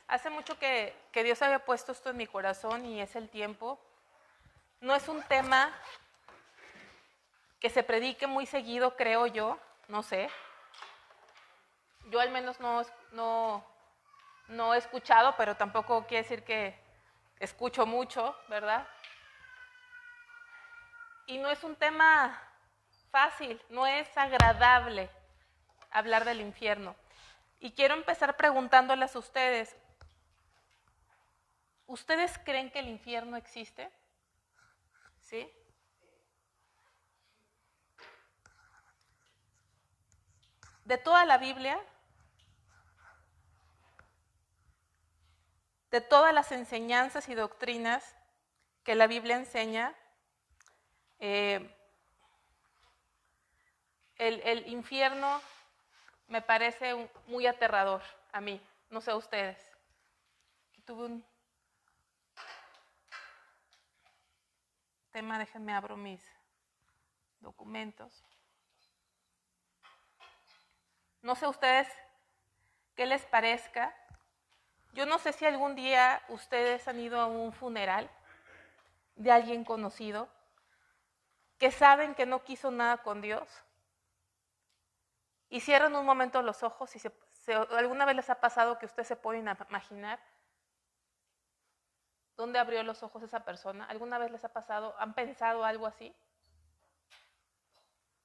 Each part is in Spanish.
Hace mucho que Dios había puesto esto en mi corazón y es el tiempo. No es un tema que se predique muy seguido, creo yo, no sé. Yo al menos no he escuchado, pero tampoco quiere decir que escucho mucho, ¿verdad? Y no es un tema fácil, no es agradable hablar del infierno. Y quiero empezar preguntándoles a ustedes, ¿ustedes creen que el infierno existe? ¿Sí? De toda la Biblia, de todas las enseñanzas y doctrinas que la Biblia enseña, el infierno me parece muy aterrador a mí, no sé a ustedes. Tuve un tema, déjenme abro mis documentos. No sé a ustedes qué les parezca. Yo no sé si algún día ustedes han ido a un funeral de alguien conocido que saben que no quiso nada con Dios y cierran un momento los ojos y ¿alguna vez les ha pasado que ustedes se pueden imaginar dónde abrió los ojos esa persona? ¿Alguna vez les ha pasado? ¿Han pensado algo así?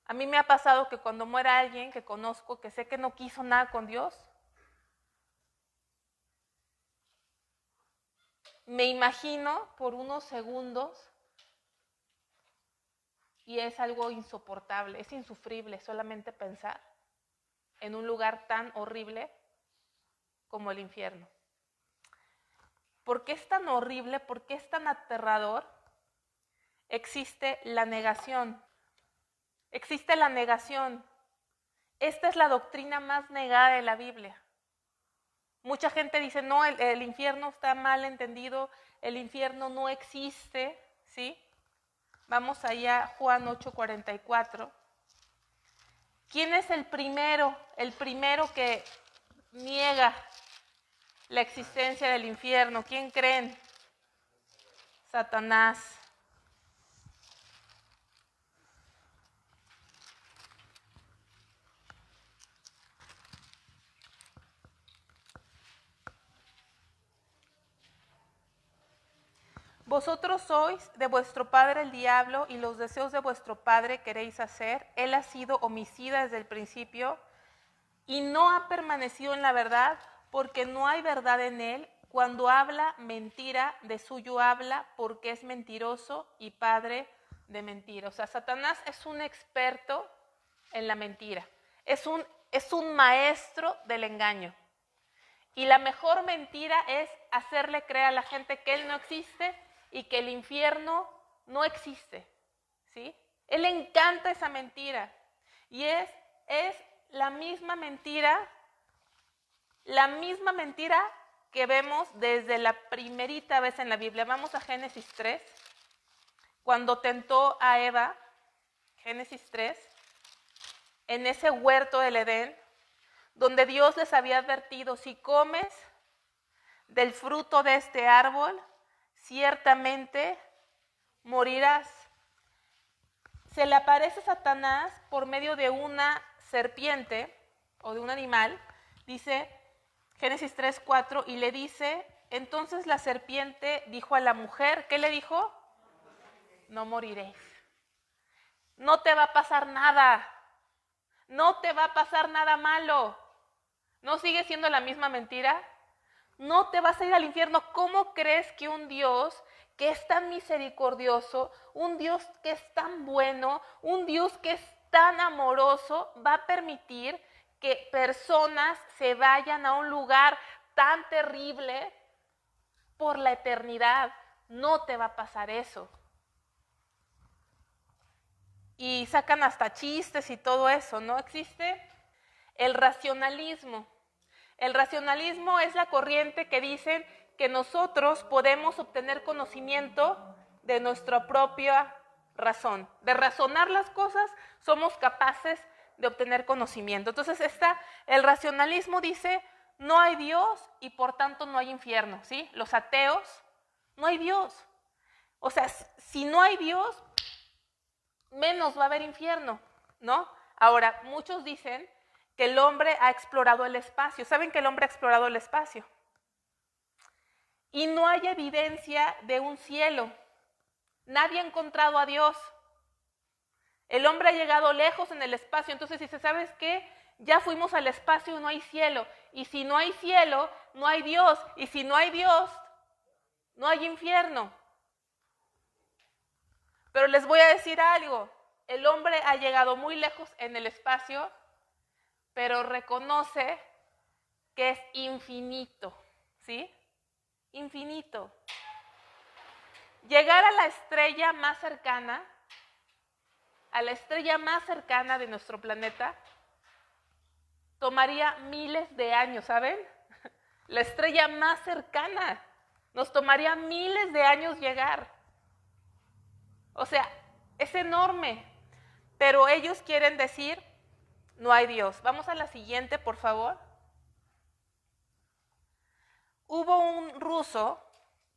A mí me ha pasado que cuando muera alguien que conozco, que sé que no quiso nada con Dios, me imagino por unos segundos y es algo insoportable, es insufrible solamente pensar en un lugar tan horrible como el infierno. ¿Por qué es tan horrible? ¿Por qué es tan aterrador? Existe la negación. Existe la negación. Esta es la doctrina más negada de la Biblia. Mucha gente dice, no, el infierno está mal entendido, el infierno no existe, ¿sí? Vamos allá a Juan 8:44. ¿Quién es el primero que niega la existencia del infierno? ¿Quién creen? Satanás. Vosotros sois de vuestro padre el diablo y los deseos de vuestro padre queréis hacer. Él ha sido homicida desde el principio y no ha permanecido en la verdad porque no hay verdad en él. Cuando habla mentira, de suyo habla porque es mentiroso y padre de mentira. O sea, Satanás es un experto en la mentira. Es un maestro del engaño. Y la mejor mentira es hacerle creer a la gente que él no existe y que el infierno no existe, ¿sí? Él le encanta esa mentira. Y es la misma mentira que vemos desde la primerita vez en la Biblia. Vamos a Génesis 3, cuando tentó a Eva, Génesis 3, en ese huerto del Edén, donde Dios les había advertido, si comes del fruto de este árbol, ciertamente morirás. Se le aparece Satanás por medio de una serpiente o de un animal, dice Génesis 3:4, y le dice, entonces la serpiente dijo a la mujer, ¿qué le dijo? No moriréis. No te va a pasar nada. No te va a pasar nada malo. ¿No sigue siendo la misma mentira? No te vas a ir al infierno. ¿Cómo crees que un Dios que es tan misericordioso, un Dios que es tan bueno, un Dios que es tan amoroso, va a permitir que personas se vayan a un lugar tan terrible por la eternidad? No te va a pasar eso. Y sacan hasta chistes y todo eso, ¿no? Existe el racionalismo. El racionalismo es la corriente que dicen que nosotros podemos obtener conocimiento de nuestra propia razón. De razonar las cosas somos capaces de obtener conocimiento. Entonces el racionalismo dice, no hay Dios y por tanto no hay infierno, ¿sí? Los ateos, no hay Dios. O sea, si no hay Dios, menos va a haber infierno, ¿no? Ahora, muchos dicen que el hombre ha explorado el espacio. ¿Saben que el hombre ha explorado el espacio? Y no hay evidencia de un cielo. Nadie ha encontrado a Dios. El hombre ha llegado lejos en el espacio, entonces dice, ¿sabes qué? Ya fuimos al espacio y no hay cielo. Y si no hay cielo, no hay Dios. Y si no hay Dios, no hay infierno. Pero les voy a decir algo. El hombre ha llegado muy lejos en el espacio, pero reconoce que es infinito, ¿sí? Infinito. Llegar a la estrella más cercana, de nuestro planeta, tomaría miles de años, ¿saben? La estrella más cercana, nos tomaría miles de años llegar. O sea, es enorme, pero ellos quieren decir, no hay Dios. Vamos a la siguiente, por favor. Hubo un ruso,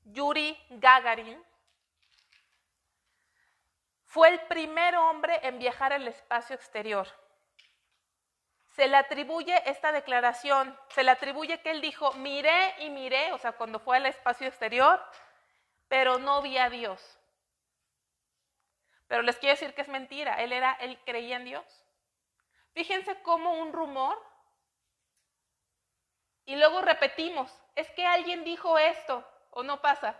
Yuri Gagarin, fue el primer hombre en viajar al espacio exterior. Se le atribuye esta declaración, se le atribuye que él dijo, miré y miré, o sea, cuando fue al espacio exterior, pero no vi a Dios. Pero les quiero decir que es mentira, él creía en Dios. Fíjense cómo un rumor, y luego repetimos, es que alguien dijo esto, o no pasa.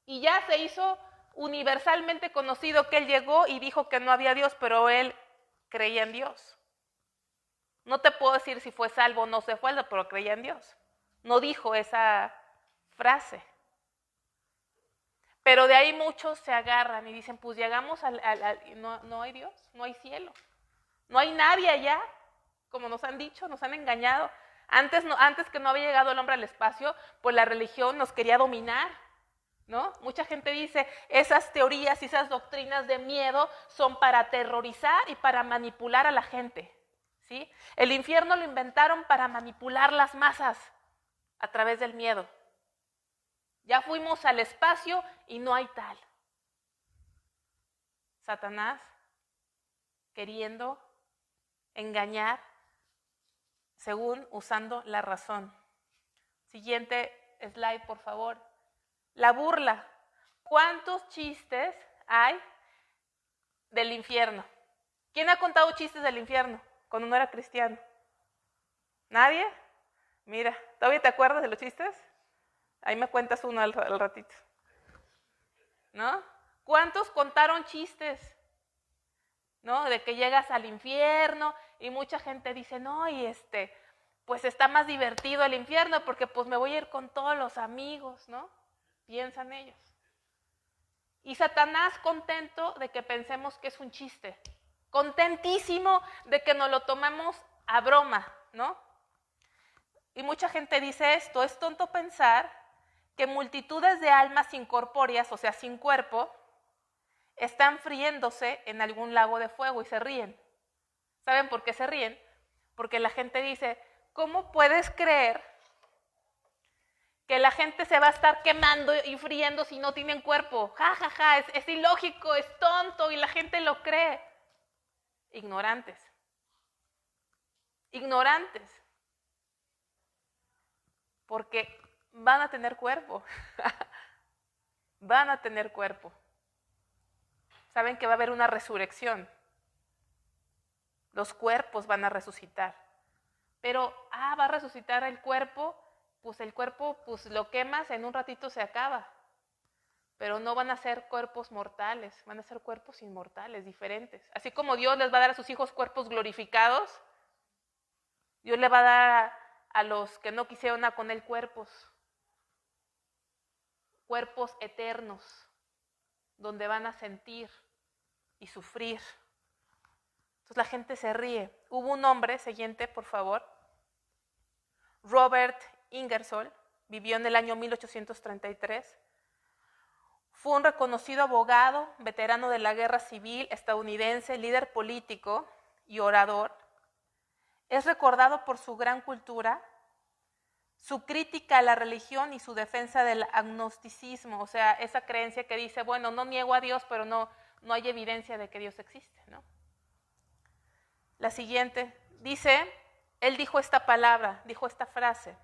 Y ya se hizo universalmente conocido que él llegó y dijo que no había Dios, pero él creía en Dios. No te puedo decir si fue salvo o no se fue, pero creía en Dios. No dijo esa frase. Pero de ahí muchos se agarran y dicen, pues llegamos no hay Dios, no hay cielo. No hay nadie allá, como nos han dicho, nos han engañado. Antes que no había llegado el hombre al espacio, pues la religión nos quería dominar, ¿no? Mucha gente dice, esas teorías y esas doctrinas de miedo son para aterrorizar y para manipular a la gente, ¿sí? El infierno lo inventaron para manipular las masas a través del miedo. Ya fuimos al espacio y no hay tal. Satanás queriendo engañar según usando la razón. Siguiente slide, por favor. La burla. ¿Cuántos chistes hay del infierno? ¿Quién ha contado chistes del infierno cuando no era cristiano? ¿Nadie? Mira, ¿todavía te acuerdas de los chistes? Ahí me cuentas uno al ratito. ¿No? ¿Cuántos contaron chistes? ¿No? De que llegas al infierno y mucha gente dice, no, y pues está más divertido el infierno porque pues me voy a ir con todos los amigos, ¿no? Piensan ellos. Y Satanás contento de que pensemos que es un chiste, contentísimo de que nos lo tomemos a broma, ¿no? Y mucha gente dice esto, es tonto pensar que multitudes de almas incorpóreas, o sea, sin cuerpo, están friéndose en algún lago de fuego y se ríen. ¿Saben por qué se ríen? Porque la gente dice, ¿cómo puedes creer que la gente se va a estar quemando y friendo si no tienen cuerpo? Ja, ja, ja, es ilógico, es tonto y la gente lo cree. Ignorantes. Ignorantes. Porque van a tener cuerpo. Van a tener cuerpo. Saben que va a haber una resurrección. Los cuerpos van a resucitar. Pero, va a resucitar el cuerpo, pues lo quemas, en un ratito se acaba. Pero no van a ser cuerpos mortales, van a ser cuerpos inmortales, diferentes. Así como Dios les va a dar a sus hijos cuerpos glorificados, Dios le va a dar a los que no quisieron con él cuerpos eternos, donde van a sentir y sufrir. Entonces la gente se ríe. Hubo un hombre, siguiente por favor, Robert Ingersoll, vivió en el año 1833, fue un reconocido abogado, veterano de la guerra civil estadounidense, líder político y orador. Es recordado por su gran cultura su crítica a la religión y su defensa del agnosticismo, o sea, esa creencia que dice, bueno, no niego a Dios, pero no hay evidencia de que Dios existe, ¿no? La siguiente, dice, él dijo esta palabra, dijo esta frase,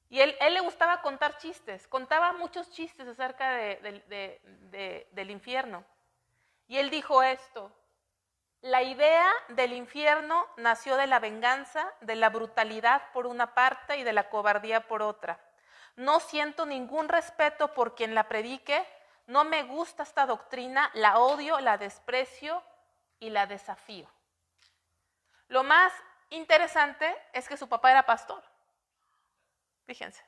y él le gustaba contar chistes, contaba muchos chistes acerca del infierno, y él dijo esto: la idea del infierno nació de la venganza, de la brutalidad por una parte y de la cobardía por otra. No siento ningún respeto por quien la predique, no me gusta esta doctrina, la odio, la desprecio y la desafío. Lo más interesante es que su papá era pastor. Fíjense.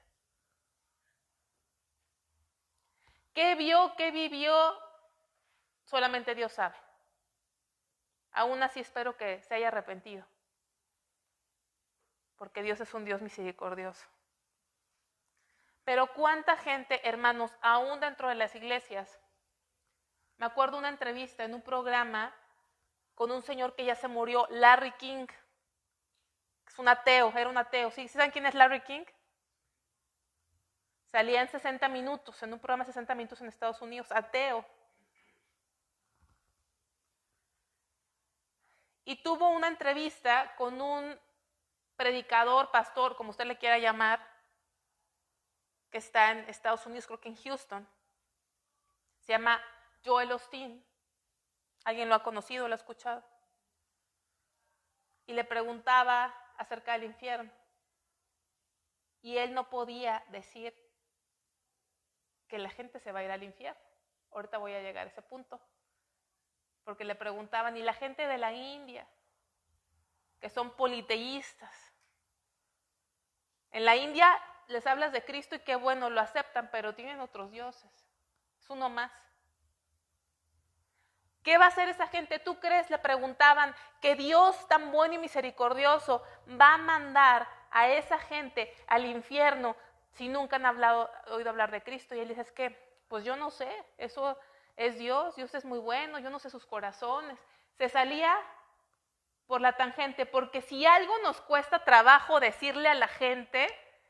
¿Qué vio, qué vivió? Solamente Dios sabe. Aún así espero que se haya arrepentido, porque Dios es un Dios misericordioso. Pero cuánta gente, hermanos, aún dentro de las iglesias, me acuerdo una entrevista en un programa con un señor que ya se murió, Larry King, es un ateo, era un ateo. ¿Sí saben quién es Larry King? Salía en 60 minutos, en un programa de 60 minutos en Estados Unidos, ateo. Y tuvo una entrevista con un predicador, pastor, como usted le quiera llamar, que está en Estados Unidos, creo que en Houston. Se llama Joel Osteen. ¿Alguien lo ha conocido, lo ha escuchado? Y le preguntaba acerca del infierno. Y él no podía decir que la gente se va a ir al infierno. Ahorita voy a llegar a ese punto. Porque le preguntaban, ¿y la gente de la India? Que son politeístas. En la India les hablas de Cristo y qué bueno, lo aceptan, pero tienen otros dioses. Es uno más. ¿Qué va a hacer esa gente? ¿Tú crees, le preguntaban, que Dios tan bueno y misericordioso va a mandar a esa gente al infierno si nunca han oído hablar de Cristo? Y él dice, es que, pues yo no sé, eso es Dios es muy bueno, yo no sé sus corazones. Se salía por la tangente, porque si algo nos cuesta trabajo decirle a la gente,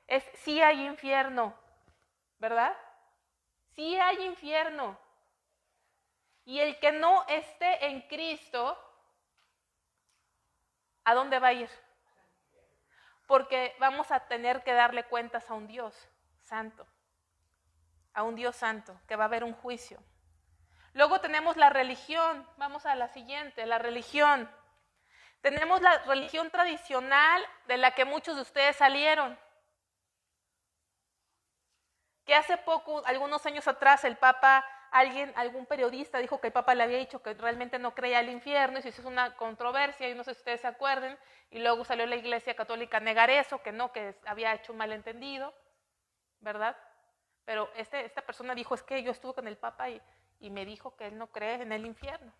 es sí hay infierno, ¿verdad? Sí hay infierno. Y el que no esté en Cristo, ¿a dónde va a ir? Porque vamos a tener que darle cuentas a un Dios santo, a un Dios santo, que va a haber un juicio. Luego tenemos la religión, vamos a la siguiente, la religión. Tenemos la religión tradicional de la que muchos de ustedes salieron. Que hace poco, algunos años atrás, el Papa, algún periodista dijo que el Papa le había dicho que realmente no creía el infierno, y se hizo una controversia, y no sé si ustedes se acuerden, y luego salió la Iglesia Católica a negar eso, que no, que había hecho un malentendido, ¿verdad? Pero esta persona dijo, es que yo estuve con el Papa y me dijo que él no cree en el infierno.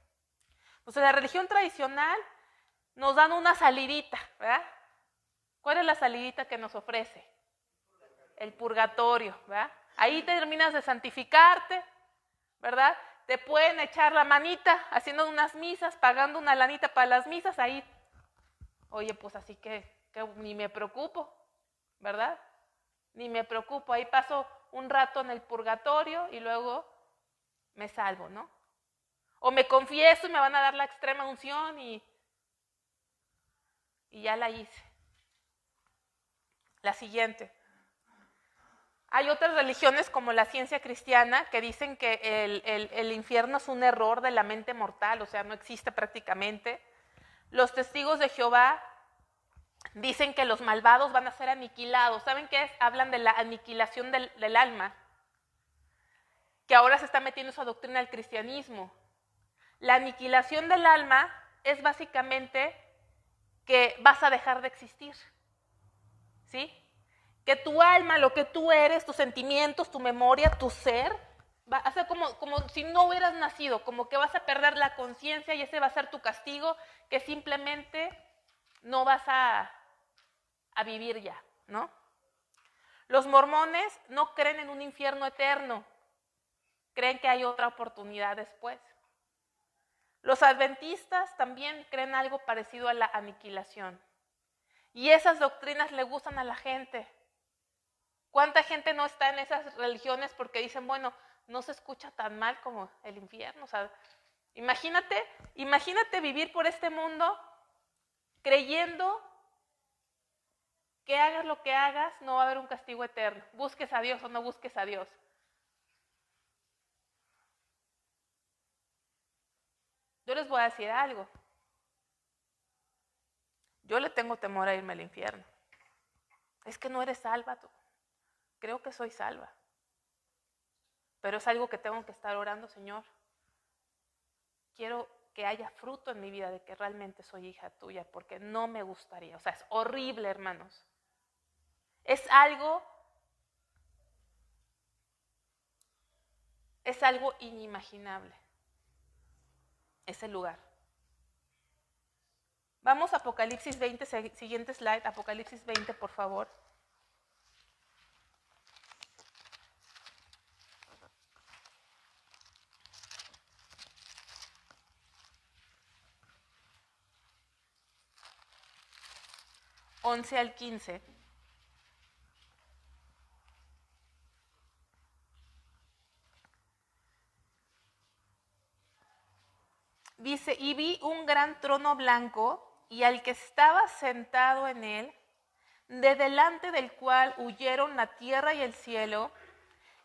Entonces, la religión tradicional nos dan una salidita, ¿verdad? ¿Cuál es la salidita que nos ofrece? El purgatorio, ¿verdad? Ahí terminas de santificarte, ¿verdad? Te pueden echar la manita haciendo unas misas, pagando una lanita para las misas, ahí, oye, pues así que ni me preocupo, ¿verdad? Ni me preocupo, ahí paso un rato en el purgatorio y luego me salvo, ¿no? O me confieso y me van a dar la extrema unción y ya la hice. La siguiente. Hay otras religiones como la ciencia cristiana que dicen que el infierno es un error de la mente mortal, o sea, no existe prácticamente. Los testigos de Jehová dicen que los malvados van a ser aniquilados. ¿Saben qué es? Hablan de la aniquilación del alma, que ahora se está metiendo esa doctrina al cristianismo. La aniquilación del alma es básicamente que vas a dejar de existir, ¿sí? Que tu alma, lo que tú eres, tus sentimientos, tu memoria, tu ser, va a ser como si no hubieras nacido, como que vas a perder la conciencia y ese va a ser tu castigo, que simplemente no vas a vivir ya, ¿no? Los mormones no creen en un infierno eterno, creen que hay otra oportunidad después. Los adventistas también creen algo parecido a la aniquilación. Y esas doctrinas le gustan a la gente. ¿Cuánta gente no está en esas religiones porque dicen, bueno, no se escucha tan mal como el infierno? O sea, imagínate vivir por este mundo creyendo que hagas lo que hagas, no va a haber un castigo eterno. Busques a Dios o no busques a Dios. Yo les voy a decir algo. Yo le tengo temor a irme al infierno. Es que no eres salva tú. Creo que soy salva. Pero es algo que tengo que estar orando, Señor. Quiero que haya fruto en mi vida de que realmente soy hija tuya, porque no me gustaría. O sea, es horrible, hermanos. Es algo inimaginable. Ese lugar. Vamos a Apocalipsis 20, siguiente slide, Apocalipsis 20, por favor. (11 al 15). Dice, y vi un gran trono blanco y al que estaba sentado en él, de delante del cual huyeron la tierra y el cielo,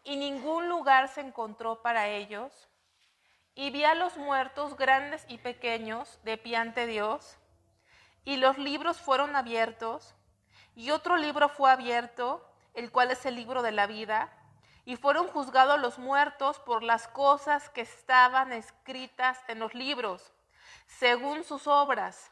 y ningún lugar se encontró para ellos. Y vi a los muertos, grandes y pequeños, de pie ante Dios, y los libros fueron abiertos, y otro libro fue abierto, el cual es el libro de la vida, y fueron juzgados los muertos por las cosas que estaban escritas en los libros, según sus obras.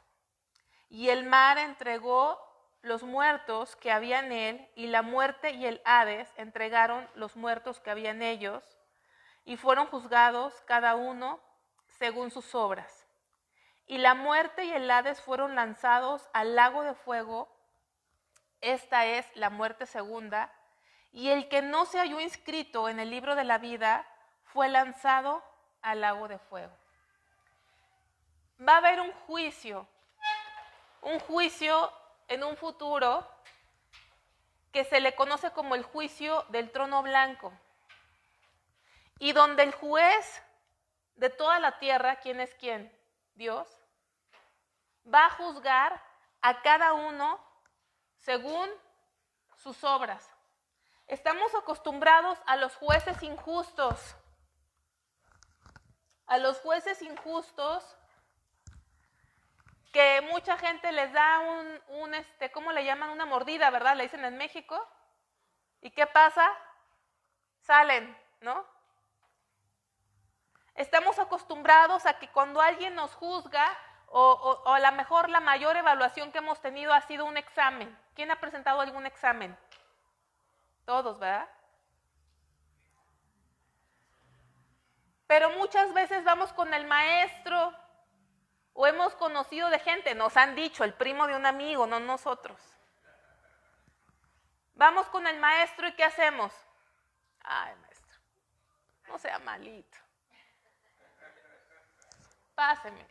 Y el mar entregó los muertos que había en él, y la muerte y el Hades entregaron los muertos que había en ellos, y fueron juzgados cada uno según sus obras. Y la muerte y el Hades fueron lanzados al lago de fuego. Esta es la muerte segunda. Y el que no se halló inscrito en el libro de la vida fue lanzado al lago de fuego. Va a haber un juicio en un futuro que se le conoce como el juicio del trono blanco. Y donde el juez de toda la tierra, ¿quién es quién? Dios, va a juzgar a cada uno según sus obras. Estamos acostumbrados a los jueces injustos. A los jueces injustos que mucha gente les da ¿cómo le llaman? Una mordida, ¿verdad? Le dicen en México. ¿Y qué pasa? Salen, ¿no? Estamos acostumbrados a que cuando alguien nos juzga, o a lo mejor la mayor evaluación que hemos tenido ha sido un examen. ¿Quién ha presentado algún examen? Todos, ¿verdad? Pero muchas veces vamos con el maestro o hemos conocido de gente, nos han dicho, el primo de un amigo, no nosotros. Vamos con el maestro y ¿qué hacemos? Ay, maestro, no sea malito. Páseme.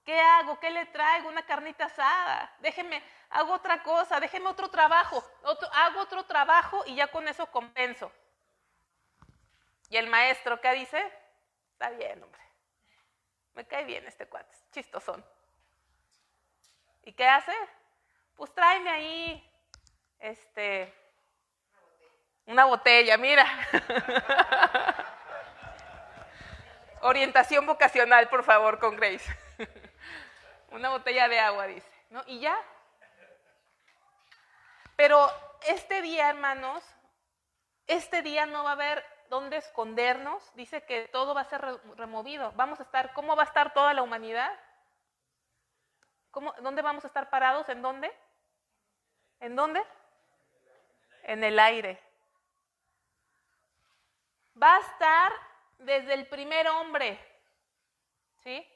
¿Qué hago? ¿Qué le traigo? Una carnita asada. Hago otra cosa, déjeme otro trabajo. Hago otro trabajo y ya con eso compenso. ¿Y el maestro qué dice? Está bien, hombre. Me cae bien este cuate, chistosón. ¿Y qué hace? Pues tráeme ahí, una botella, mira. Orientación vocacional, por favor, con Grace. Una botella de agua, dice, ¿no? Y ya. Pero este día, hermanos, este día no va a haber dónde escondernos. Dice que todo va a ser removido. ¿Cómo va a estar toda la humanidad? ¿Dónde vamos a estar parados? ¿En dónde? ¿En dónde? En el aire. Va a estar desde el primer hombre, ¿sí?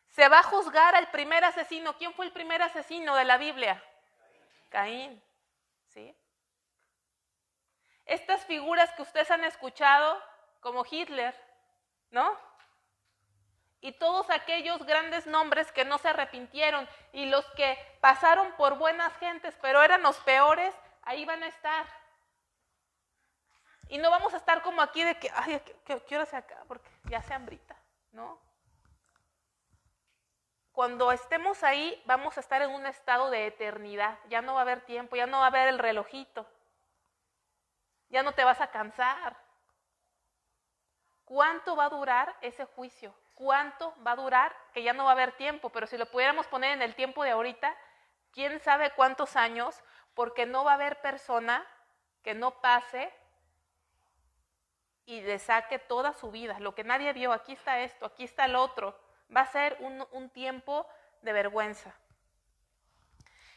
Se va a juzgar al primer asesino. ¿Quién fue el primer asesino de la Biblia? Caín, ¿sí? Estas figuras que ustedes han escuchado, como Hitler, ¿no? Y todos aquellos grandes nombres que no se arrepintieron y los que pasaron por buenas gentes, pero eran los peores, ahí van a estar. Y no vamos a estar como aquí de que, ay, ¿qué hora se acaba? Porque ya se hambrita, ¿no? Cuando estemos ahí, vamos a estar en un estado de eternidad. Ya no va a haber tiempo, ya no va a haber el relojito. Ya no te vas a cansar. ¿Cuánto va a durar ese juicio? ¿Cuánto va a durar? Que ya no va a haber tiempo, pero si lo pudiéramos poner en el tiempo de ahorita, quién sabe cuántos años, porque no va a haber persona que no pase y le saque toda su vida. Lo que nadie vio, aquí está esto, aquí está el otro. Va a ser un tiempo de vergüenza.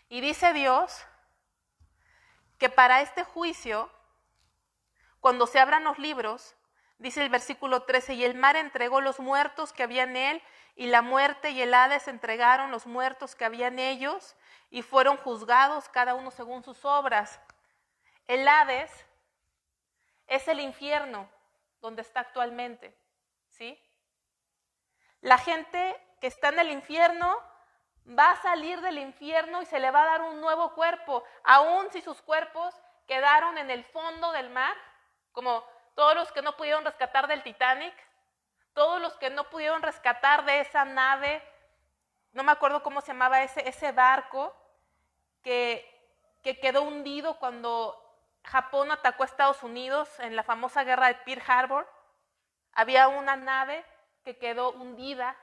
Y dice Dios que para este juicio, cuando se abran los libros, dice el versículo 13, y el mar entregó los muertos que había en él, y la muerte y el Hades entregaron los muertos que había en ellos, y fueron juzgados cada uno según sus obras. El Hades es el infierno donde está actualmente, ¿sí? La gente que está en el infierno va a salir del infierno y se le va a dar un nuevo cuerpo, aun si sus cuerpos quedaron en el fondo del mar, como todos los que no pudieron rescatar del Titanic, todos los que no pudieron rescatar de esa nave, no me acuerdo cómo se llamaba ese barco, que quedó hundido cuando Japón atacó a Estados Unidos en la famosa guerra de Pearl Harbor. Había una nave que quedó hundida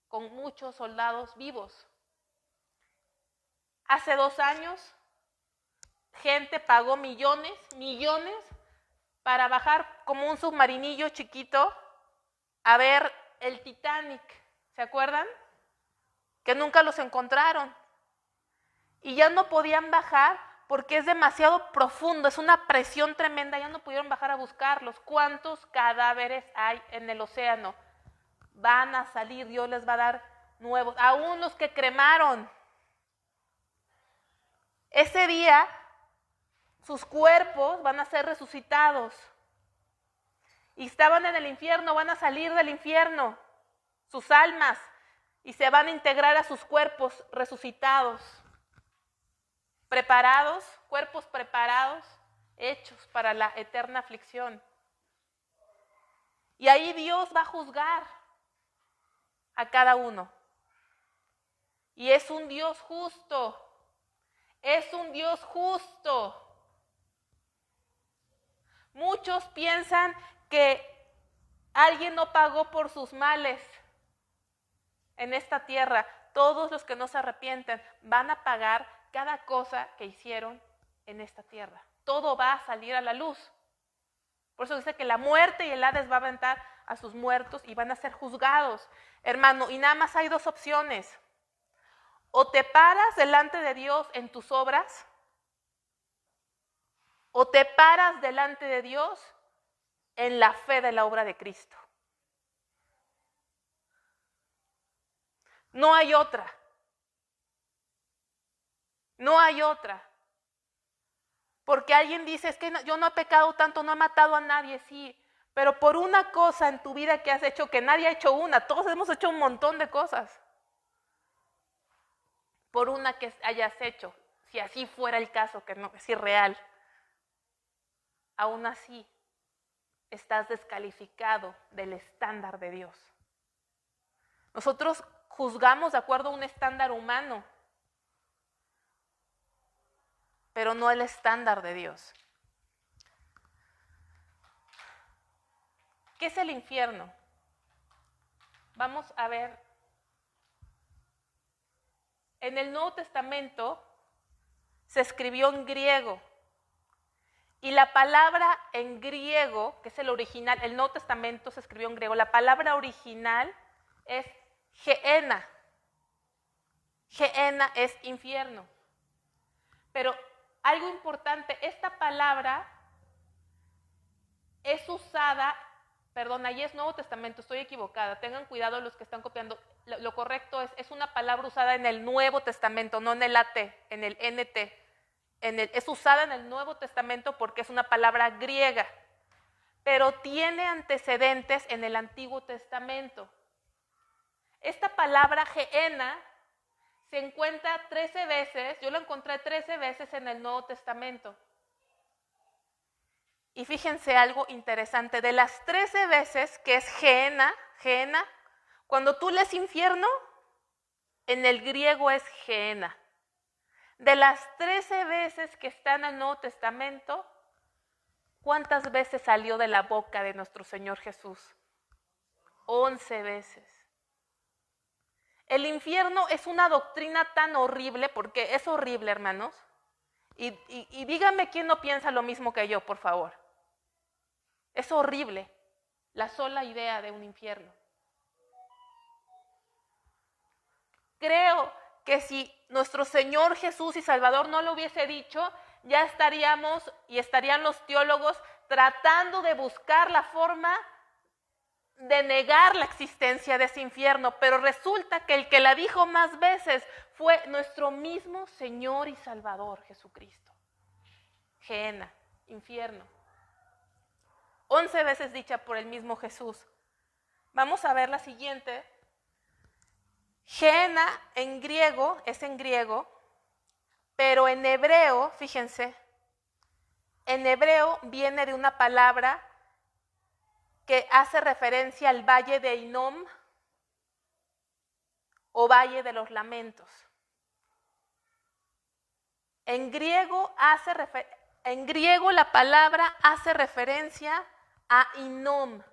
con muchos soldados vivos. Hace 2 años, gente pagó millones para bajar como un submarinillo chiquito a ver el Titanic. ¿Se acuerdan? Que nunca los encontraron. Y ya no podían bajar porque es demasiado profundo, es una presión tremenda, ya no pudieron bajar a buscarlos. ¿Cuántos cadáveres hay en el océano? Van a salir, Dios les va a dar nuevos, aún los que cremaron. Ese día, sus cuerpos van a ser resucitados. Y estaban en el infierno, van a salir del infierno, sus almas, y se van a integrar a sus cuerpos resucitados. Preparados, cuerpos preparados, hechos para la eterna aflicción. Y ahí Dios va a juzgar a cada uno. Y es un Dios justo, es un Dios justo. Muchos piensan que alguien no pagó por sus males en esta tierra. Todos los que no se arrepienten van a pagar cada cosa que hicieron en esta tierra. Todo va a salir a la luz. Por eso dice que la muerte y el Hades va a aventar a sus muertos y van a ser juzgados. Hermano, y nada más hay 2 opciones. O te paras delante de Dios en tus obras, o te paras delante de Dios en la fe de la obra de Cristo. No hay otra. No hay otra. Porque alguien dice, es que yo no he pecado tanto, no he matado a nadie, sí. Pero por una cosa en tu vida que has hecho, que nadie ha hecho una, todos hemos hecho un montón de cosas. Por una que hayas hecho, si así fuera el caso, que no es irreal, aún así estás descalificado del estándar de Dios. Nosotros juzgamos de acuerdo a un estándar humano, pero no el estándar de Dios. ¿Qué es el infierno? Vamos a ver. En el Nuevo Testamento se escribió en griego. Y la palabra en griego, que es el original, el Nuevo Testamento se escribió en griego, la palabra original es Gehenna. Gehenna es infierno. Pero algo importante, esta palabra es usada, perdón, ahí es Nuevo Testamento, estoy equivocada, tengan cuidado los que están copiando. Lo correcto es una palabra usada en el Nuevo Testamento, no en el AT, en el NT. Es usada en el Nuevo Testamento porque es una palabra griega, pero tiene antecedentes en el Antiguo Testamento. Esta palabra Gehenna se encuentra 13 veces, yo lo encontré 13 veces en el Nuevo Testamento. Y fíjense algo interesante, de las 13 veces que es Gehenna, cuando tú lees infierno, en el griego es Gehenna. De las 13 veces que está en el Nuevo Testamento, ¿cuántas veces salió de la boca de nuestro Señor Jesús? 11 veces. El infierno es una doctrina tan horrible, porque es horrible, hermanos. Y díganme quién no piensa lo mismo que yo, por favor. Es horrible la sola idea de un infierno. Creo que si nuestro Señor Jesús y Salvador no lo hubiese dicho, ya estaríamos y estarían los teólogos tratando de buscar la forma de negar la existencia de ese infierno, pero resulta que el que la dijo más veces fue nuestro mismo Señor y Salvador Jesucristo. Gehenna, infierno. 11 veces dicha por el mismo Jesús. Vamos a ver la siguiente. Gehenna en griego, es en griego, pero en hebreo, fíjense, en hebreo viene de una palabra que hace referencia al valle de Hinnom o valle de los lamentos. En griego la palabra hace referencia a Hinnom,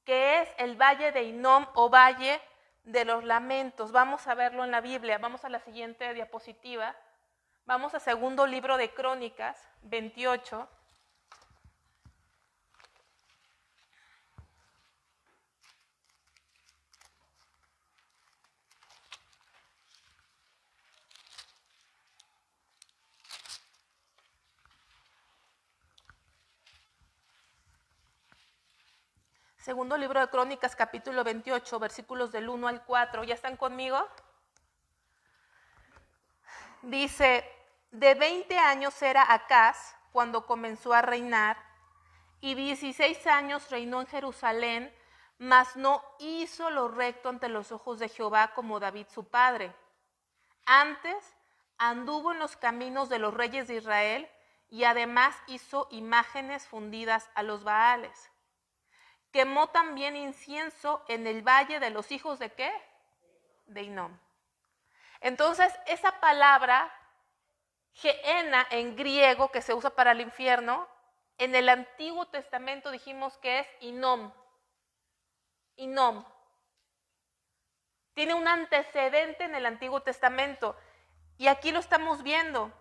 que es el valle de Hinnom o valle de los lamentos. Vamos a verlo en la Biblia. Vamos a la siguiente diapositiva. Vamos a segundo libro de Crónicas, 28. Segundo libro de Crónicas, capítulo 28, versículos del 1 al 4. ¿Ya están conmigo? Dice, de 20 años era Acaz cuando comenzó a reinar, y 16 años reinó en Jerusalén, mas no hizo lo recto ante los ojos de Jehová como David su padre. Antes anduvo en los caminos de los reyes de Israel, y además hizo imágenes fundidas a los Baales. Quemó también incienso en el valle de los hijos de ¿qué? De Hinnom. Entonces, esa palabra, Gehenna en griego, que se usa para el infierno, en el Antiguo Testamento dijimos que es Hinnom. Hinnom. Tiene un antecedente en el Antiguo Testamento. Y aquí lo estamos viendo.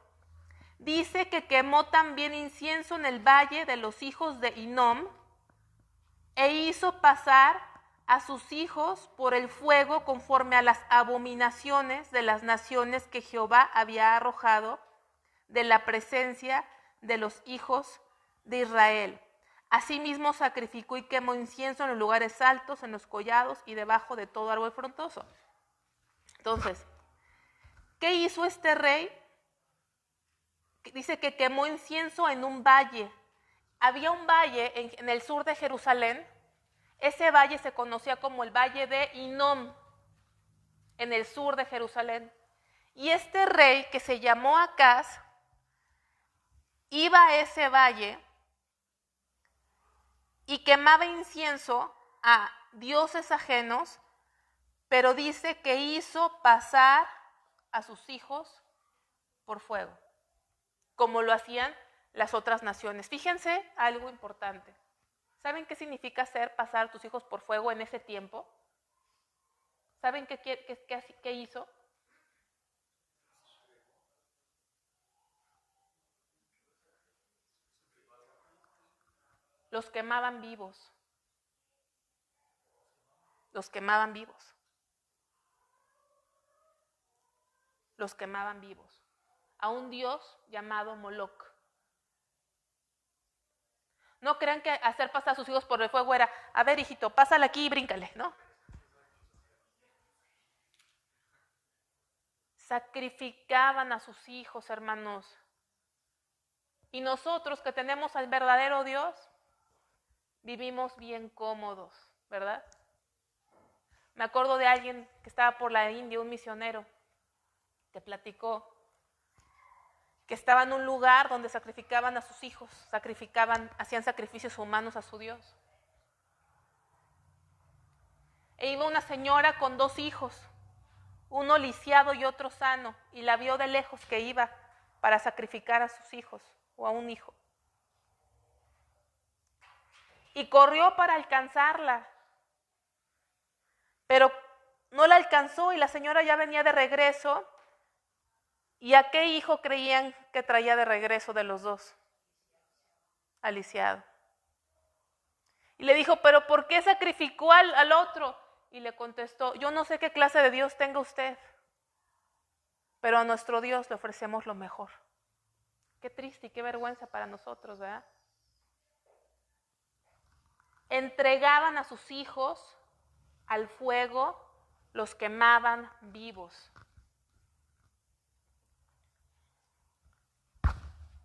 Dice que quemó también incienso en el valle de los hijos de Hinnom, e hizo pasar a sus hijos por el fuego conforme a las abominaciones de las naciones que Jehová había arrojado de la presencia de los hijos de Israel. Asimismo sacrificó y quemó incienso en los lugares altos, en los collados y debajo de todo árbol frondoso. Entonces, ¿qué hizo este rey? Dice que quemó incienso en un valle. Había un valle en el sur de Jerusalén. Ese valle se conocía como el valle de Hinnom, en el sur de Jerusalén. Y este rey, que se llamó Acaz, iba a ese valle y quemaba incienso a dioses ajenos, pero dice que hizo pasar a sus hijos por fuego, como lo hacían las otras naciones. Fíjense algo importante. ¿Saben qué significa hacer pasar a tus hijos por fuego en ese tiempo? ¿Saben qué hizo? Los quemaban vivos. Los quemaban vivos. Los quemaban vivos. A un dios llamado Moloc. No crean que hacer pasar a sus hijos por el fuego era, a ver, hijito, pásale aquí y bríncale, ¿no? Sacrificaban a sus hijos, hermanos. Y nosotros que tenemos al verdadero Dios, vivimos bien cómodos, ¿verdad? Me acuerdo de alguien que estaba por la India, un misionero, que platicó que estaba en un lugar donde sacrificaban a sus hijos, hacían sacrificios humanos a su Dios. E iba una señora con 2 hijos, uno lisiado y otro sano, y la vio de lejos que iba para sacrificar a sus hijos o a un hijo. Y corrió para alcanzarla, pero no la alcanzó y la señora ya venía de regreso. ¿Y a qué hijo creían que traía de regreso de los 2? Al lisiado. Y le dijo, ¿pero por qué sacrificó al otro? Y le contestó, yo no sé qué clase de Dios tenga usted, pero a nuestro Dios le ofrecemos lo mejor. Qué triste y qué vergüenza para nosotros, ¿verdad? Entregaban a sus hijos al fuego, los quemaban vivos.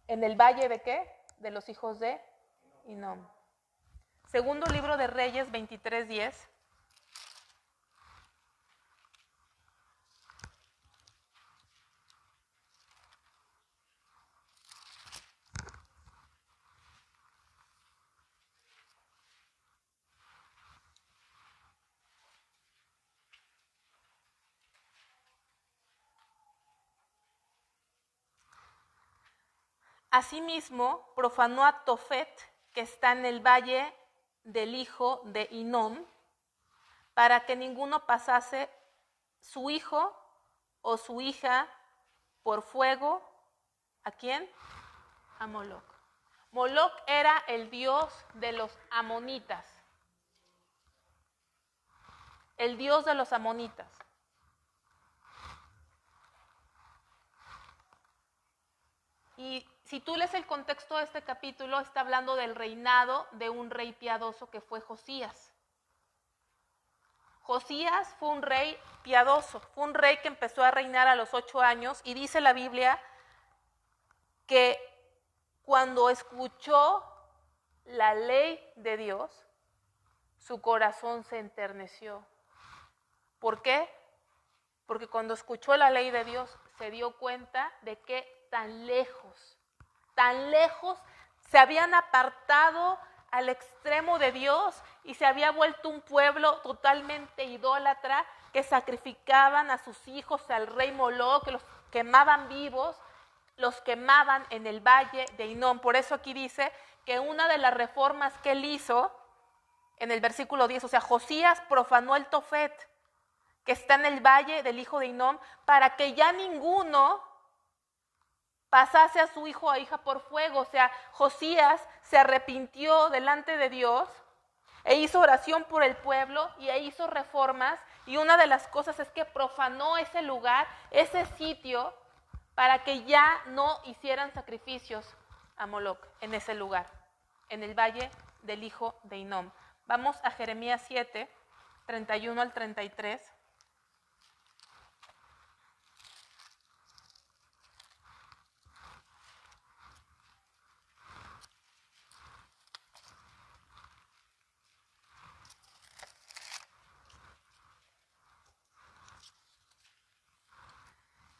¿En el valle de qué? De los hijos de Hinnom. Segundo libro de Reyes 23:10. Asimismo, profanó a Tofet, que está en el valle del hijo de Hinnom, para que ninguno pasase su hijo o su hija por fuego. ¿A quién? A Moloc. Moloc era el dios de los amonitas. El dios de los amonitas. Y si tú lees el contexto de este capítulo, está hablando del reinado de un rey piadoso que fue Josías. Josías fue un rey piadoso, fue un rey que empezó a reinar a los 8 años y dice la Biblia que cuando escuchó la ley de Dios, su corazón se enterneció. ¿Por qué? Porque cuando escuchó la ley de Dios se dio cuenta de que tan lejos se habían apartado al extremo de Dios y se había vuelto un pueblo totalmente idólatra que sacrificaban a sus hijos al rey Moloc, que los quemaban vivos, los quemaban en el valle de Hinnom. Por eso aquí dice que una de las reformas que él hizo, en el versículo 10, o sea, Josías profanó el Tofet, que está en el valle del hijo de Hinnom, para que ya ninguno pasase a su hijo o hija por fuego. O sea, Josías se arrepintió delante de Dios e hizo oración por el pueblo y hizo reformas, y una de las cosas es que profanó ese lugar, ese sitio, para que ya no hicieran sacrificios a Moloc en ese lugar, en el valle del hijo de Hinnom. Vamos a Jeremías 7, 31 al 33.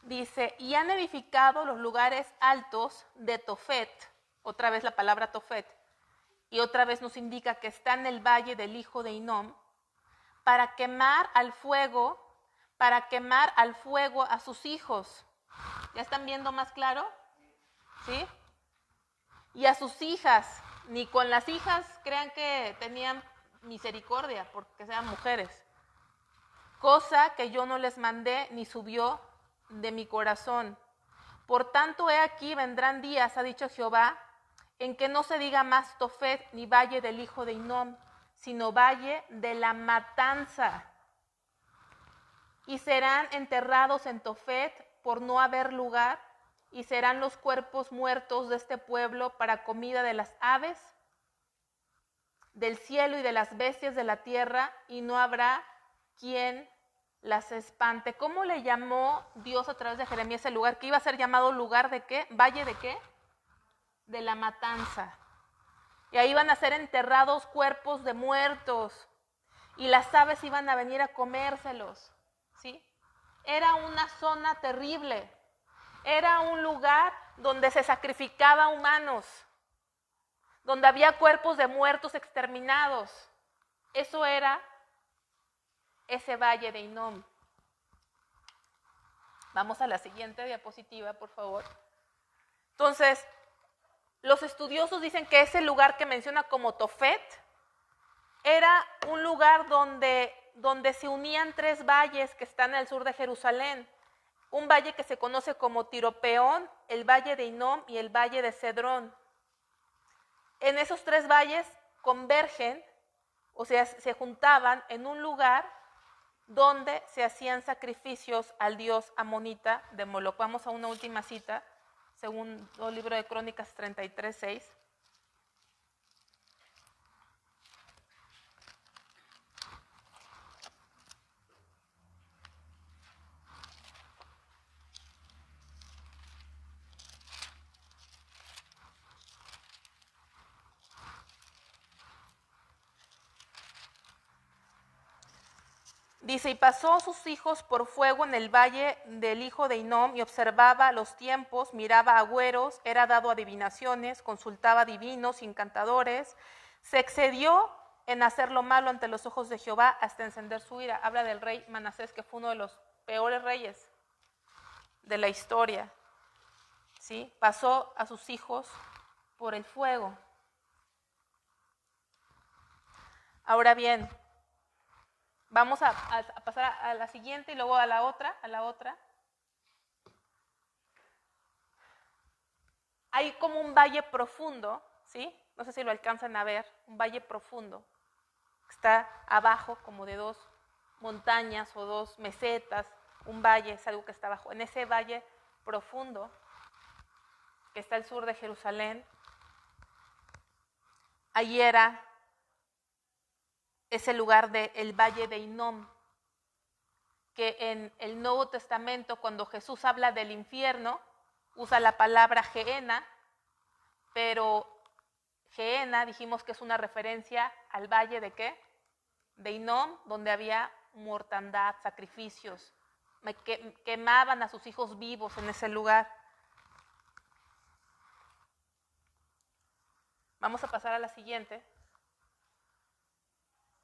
Dice, y han edificado los lugares altos de Tofet, otra vez la palabra Tofet, y otra vez nos indica que está en el valle del hijo de Hinnom, para quemar al fuego a sus hijos. ¿Ya están viendo más claro? ¿Sí? Y a sus hijas, ni con las hijas crean que tenían misericordia, porque sean mujeres. Cosa que yo no les mandé ni subió de mi corazón. Por tanto, he aquí vendrán días, ha dicho Jehová, en que no se diga más Tofet ni valle del hijo de Hinnom, sino valle de la matanza. Y serán enterrados en Tofet por no haber lugar, y serán los cuerpos muertos de este pueblo para comida de las aves del cielo y de las bestias de la tierra, y no habrá quien las espante. ¿Cómo le llamó Dios a través de Jeremías ese lugar? ¿Que iba a ser llamado lugar de qué? ¿Valle de qué? De la matanza. Y ahí van a ser enterrados cuerpos de muertos. y las aves iban a venir a comérselos, ¿sí? Era una zona terrible, era un lugar donde se sacrificaba humanos, donde había cuerpos de muertos exterminados. Eso era ese valle de Hinnom. Vamos a la siguiente diapositiva, por favor. Entonces, los estudiosos dicen que ese lugar que menciona como Tofet era un lugar donde se unían tres valles que están al sur de Jerusalén. Un valle que se conoce como Tiropeón, el valle de Hinnom y el valle de Cedrón. En esos tres valles convergen, o sea, se juntaban en un lugar donde se hacían sacrificios al dios amonita de Moloc. Vamos a una última cita, segundo libro de Crónicas 33:6. Dice, y pasó sus hijos por fuego en el valle del hijo de Hinnom y observaba los tiempos, miraba agüeros, era dado adivinaciones, consultaba divinos, encantadores, se excedió en hacer lo malo ante los ojos de Jehová hasta encender su ira. Habla del rey Manasés, que fue uno de los peores reyes de la historia, ¿sí? Pasó a sus hijos por el fuego. Ahora bien, vamos a pasar a la siguiente y luego a la otra, Hay como un valle profundo, ¿sí? No sé si lo alcanzan a ver, un valle profundo. Está abajo como de dos montañas o dos mesetas, un valle es algo que está abajo. En ese valle profundo, que está al sur de Jerusalén, allí era ese lugar del valle de Hinnom, que en el Nuevo Testamento, cuando Jesús habla del infierno, usa la palabra Gehenna, pero Gehenna dijimos que es una referencia al valle de ¿qué? De Hinnom, donde había mortandad, sacrificios, quemaban a sus hijos vivos en ese lugar. Vamos a pasar a la siguiente.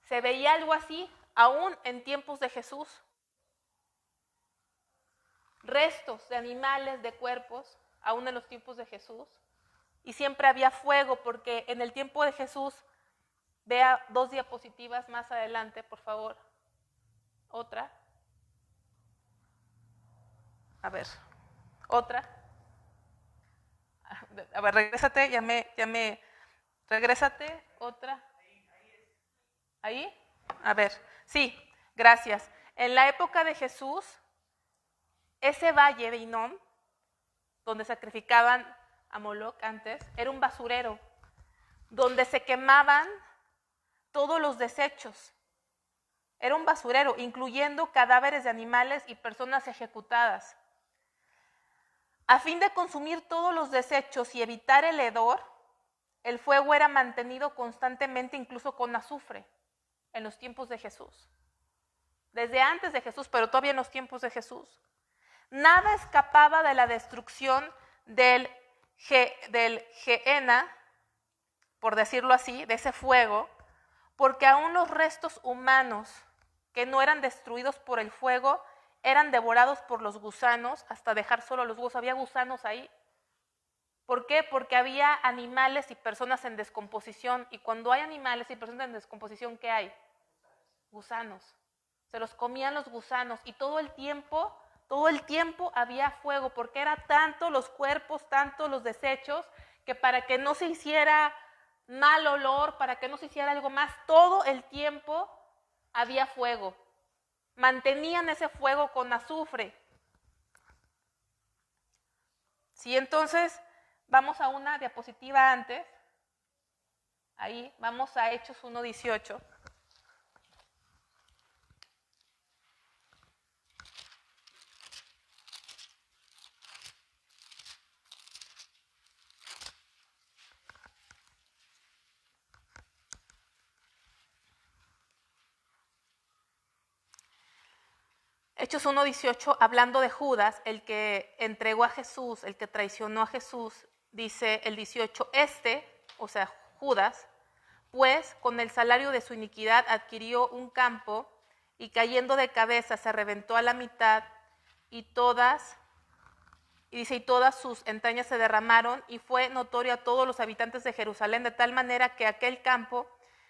Se veía algo así aún en tiempos de Jesús. Restos de animales, de cuerpos, aún en los tiempos de Jesús. Y siempre había fuego, porque en el tiempo de Jesús, vea 2 diapositivas más adelante, por favor. Otra. A ver, otra. A ver, regrésate, regrésate, otra. ¿Ahí? A ver, sí, gracias. En la época de Jesús, ese valle de Hinnom, donde sacrificaban a Moloc antes, era un basurero, donde se quemaban todos los desechos. Era un basurero, incluyendo cadáveres de animales y personas ejecutadas. A fin de consumir todos los desechos y evitar el hedor, el fuego era mantenido constantemente, incluso con azufre, en los tiempos de Jesús. Desde antes de Jesús, pero todavía en los tiempos de Jesús. Nada escapaba de la destrucción del Gehenna, por decirlo así, de ese fuego, porque aún los restos humanos que no eran destruidos por el fuego eran devorados por los gusanos hasta dejar solo los huesos. Había gusanos ahí. ¿Por qué? Porque había animales y personas en descomposición, y cuando hay animales y personas en descomposición, ¿qué hay? Gusanos. Se los comían los gusanos, y todo el tiempo había fuego, porque era tanto los cuerpos, tanto los desechos, que para que no se hiciera mal olor, para que no se hiciera algo más, todo el tiempo había fuego. Mantenían ese fuego con azufre. Sí, entonces vamos a una diapositiva antes. Ahí vamos a Hechos 1:18. Hechos 1:18, hablando de Judas, el que entregó a Jesús, el que traicionó a Jesús, dice el 18, o sea, Judas, pues con el salario de su iniquidad adquirió un campo y cayendo de cabeza se reventó a la mitad y todas sus entrañas se derramaron y fue notorio a todos los habitantes de Jerusalén, de tal manera que aquel campo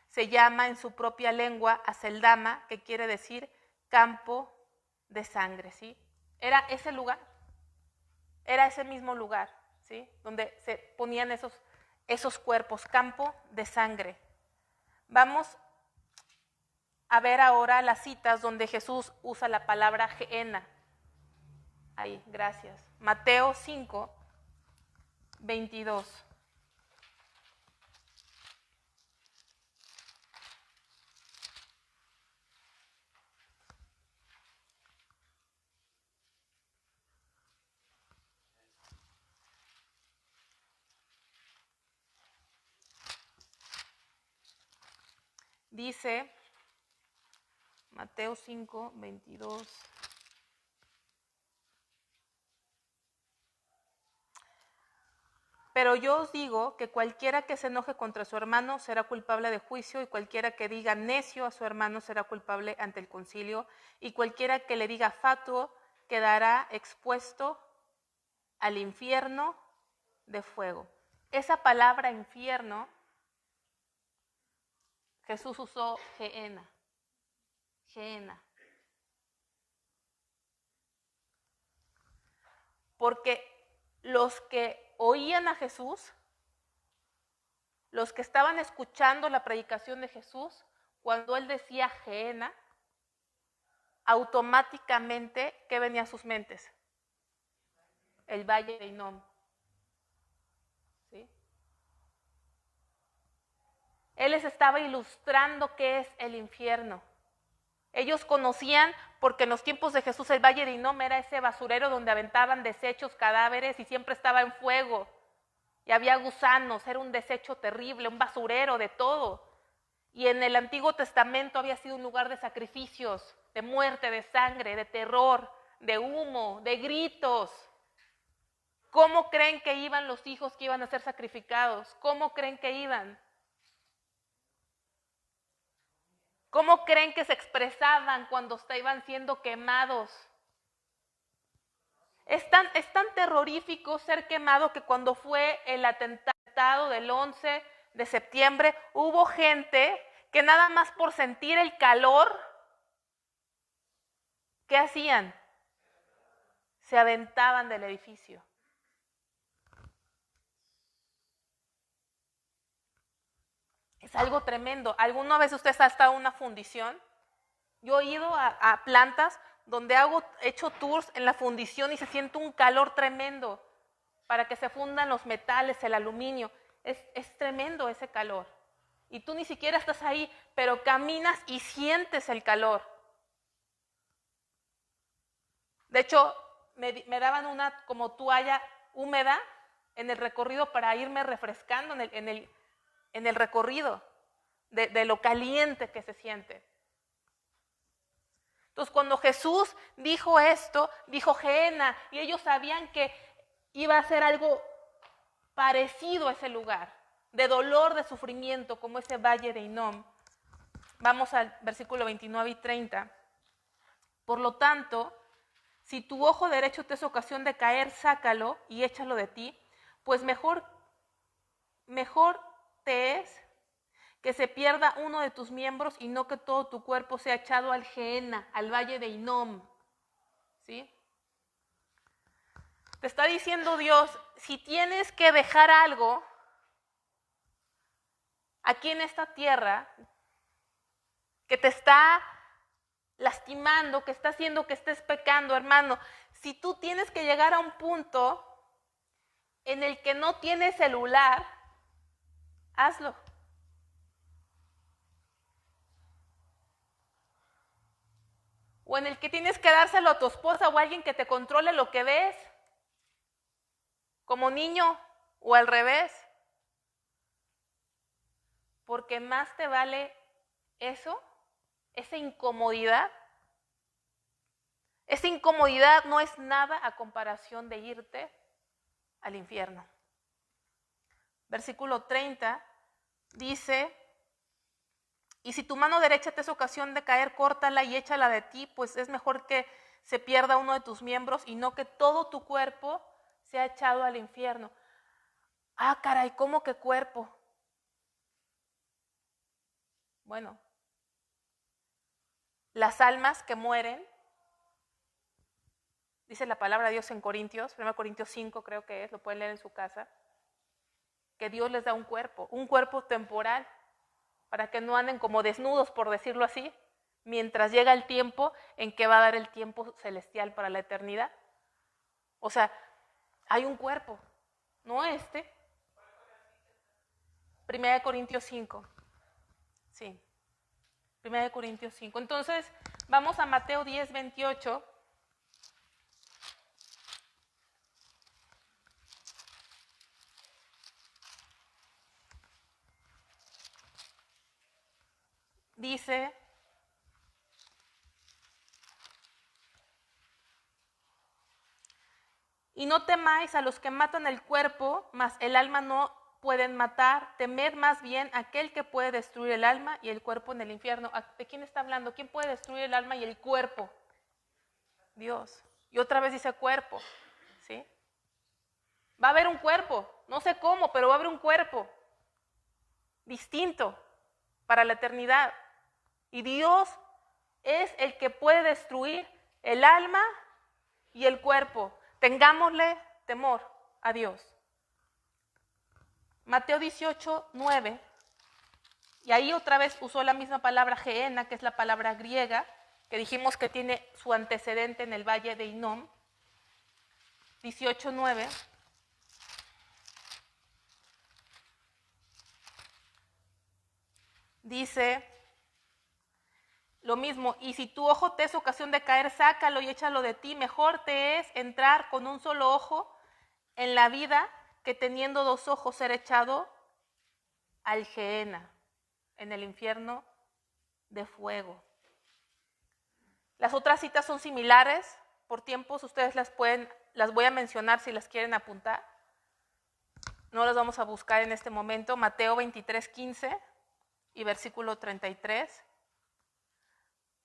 se llama en su propia lengua Aceldama, que quiere decir campo de sangre, ¿sí? Era ese lugar, era ese mismo lugar, ¿sí? Donde se ponían esos cuerpos, campo de sangre. Vamos a ver ahora las citas donde Jesús usa la palabra Gehenna. Ahí, gracias. Mateo 5:22. Dice Mateo 5:22. Pero yo os digo que cualquiera que se enoje contra su hermano será culpable de juicio, y cualquiera que diga necio a su hermano será culpable ante el concilio, y cualquiera que le diga fatuo quedará expuesto al infierno de fuego. Esa palabra infierno, Jesús usó Gehenna. Porque los que oían a Jesús, los que estaban escuchando la predicación de Jesús, cuando él decía Gehenna, automáticamente, ¿qué venía a sus mentes? El valle de Hinnom. ¿Sí? Él les estaba ilustrando qué es el infierno. Ellos conocían, porque en los tiempos de Jesús el valle de Hinnom era ese basurero donde aventaban desechos, cadáveres, y siempre estaba en fuego. Y había gusanos, era un desecho terrible, un basurero de todo. Y en el Antiguo Testamento había sido un lugar de sacrificios, de muerte, de sangre, de terror, de humo, de gritos. ¿Cómo creen que iban los hijos que iban a ser sacrificados? ¿Cómo creen que iban? ¿Cómo creen que se expresaban cuando iban siendo quemados? Es tan terrorífico ser quemado que cuando fue el atentado del 11 de septiembre, hubo gente que nada más por sentir el calor, ¿qué hacían? Se aventaban del edificio. Es algo tremendo. ¿Alguna vez usted ha estado en una fundición? Yo he ido a plantas donde he hecho tours en la fundición y se siente un calor tremendo para que se fundan los metales, el aluminio. Es tremendo ese calor. Y tú ni siquiera estás ahí, pero caminas y sientes el calor. De hecho, me daban una como toalla húmeda en el recorrido para irme refrescando en el recorrido de lo caliente que se siente. Entonces, cuando Jesús dijo esto, dijo Gehenna, y ellos sabían que iba a ser algo parecido a ese lugar, de dolor, de sufrimiento, como ese valle de Hinnom. Vamos al versículo 29 y 30. Por lo tanto, si tu ojo derecho te es ocasión de caer, sácalo y échalo de ti, pues mejor te es que se pierda uno de tus miembros y no que todo tu cuerpo sea echado al Gehenna, al valle de Hinnom. ¿Sí? Te está diciendo Dios, si tienes que dejar algo aquí en esta tierra que te está lastimando, que está haciendo que estés pecando, hermano, si tú tienes que llegar a un punto en el que no tienes celular, hazlo. O en el que tienes que dárselo a tu esposa o a alguien que te controle lo que ves, como niño, o al revés. Porque más te vale eso, esa incomodidad, Esa incomodidad no es nada a comparación de irte al infierno. Versículo 30 dice: y si tu mano derecha te es ocasión de caer, córtala y échala de ti, pues es mejor que se pierda uno de tus miembros y no que todo tu cuerpo sea echado al infierno. Ah, caray, ¿cómo que cuerpo? Bueno, las almas que mueren, dice la palabra de Dios en Corintios, 1 Corintios 5 creo que es, lo pueden leer en su casa, que Dios les da un cuerpo temporal, para que no anden como desnudos, por decirlo así, mientras llega el tiempo en que va a dar el tiempo celestial para la eternidad. O sea, hay un cuerpo, no este. 1 Corintios 5. Sí, 1 Corintios 5. Entonces, vamos a Mateo 10, 28. Dice: y no temáis a los que matan el cuerpo, mas el alma no pueden matar. Temed más bien a aquel que puede destruir el alma y el cuerpo en el infierno. ¿De quién está hablando? ¿Quién puede destruir el alma y el cuerpo? Dios. Y otra vez dice cuerpo, ¿sí? Va a haber un cuerpo, no sé cómo, pero va a haber un cuerpo distinto para la eternidad. Y Dios es el que puede destruir el alma y el cuerpo. Tengámosle temor a Dios. Mateo 18, 9. Y ahí otra vez usó la misma palabra geena, que es la palabra griega, que dijimos que tiene su antecedente en el valle de Hinnom. 18, 9. Dice lo mismo: y si tu ojo te es ocasión de caer, sácalo y échalo de ti. Mejor te es entrar con un solo ojo en la vida que teniendo dos ojos ser echado al gehenna, en el infierno de fuego. Las otras citas son similares. Por tiempos ustedes las voy a mencionar si las quieren apuntar. No las vamos a buscar en este momento. Mateo 23, 15 y versículo 33.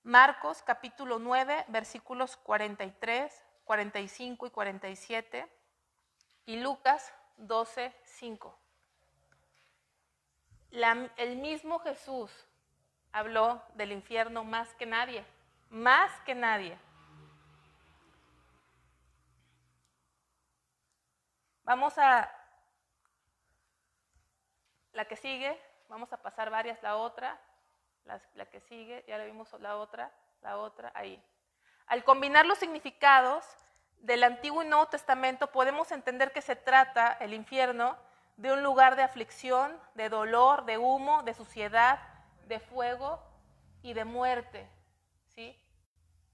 Marcos capítulo 9, versículos 43, 45 y 47. Y Lucas 12, 5. El mismo Jesús habló del infierno más que nadie. Más que nadie. Vamos a la que sigue. Vamos a pasar varias, la otra. La que sigue, ya le vimos la otra, ahí. Al combinar los significados del Antiguo y Nuevo Testamento, podemos entender que se trata, el infierno, de un lugar de aflicción, de dolor, de humo, de suciedad, de fuego y de muerte, ¿sí?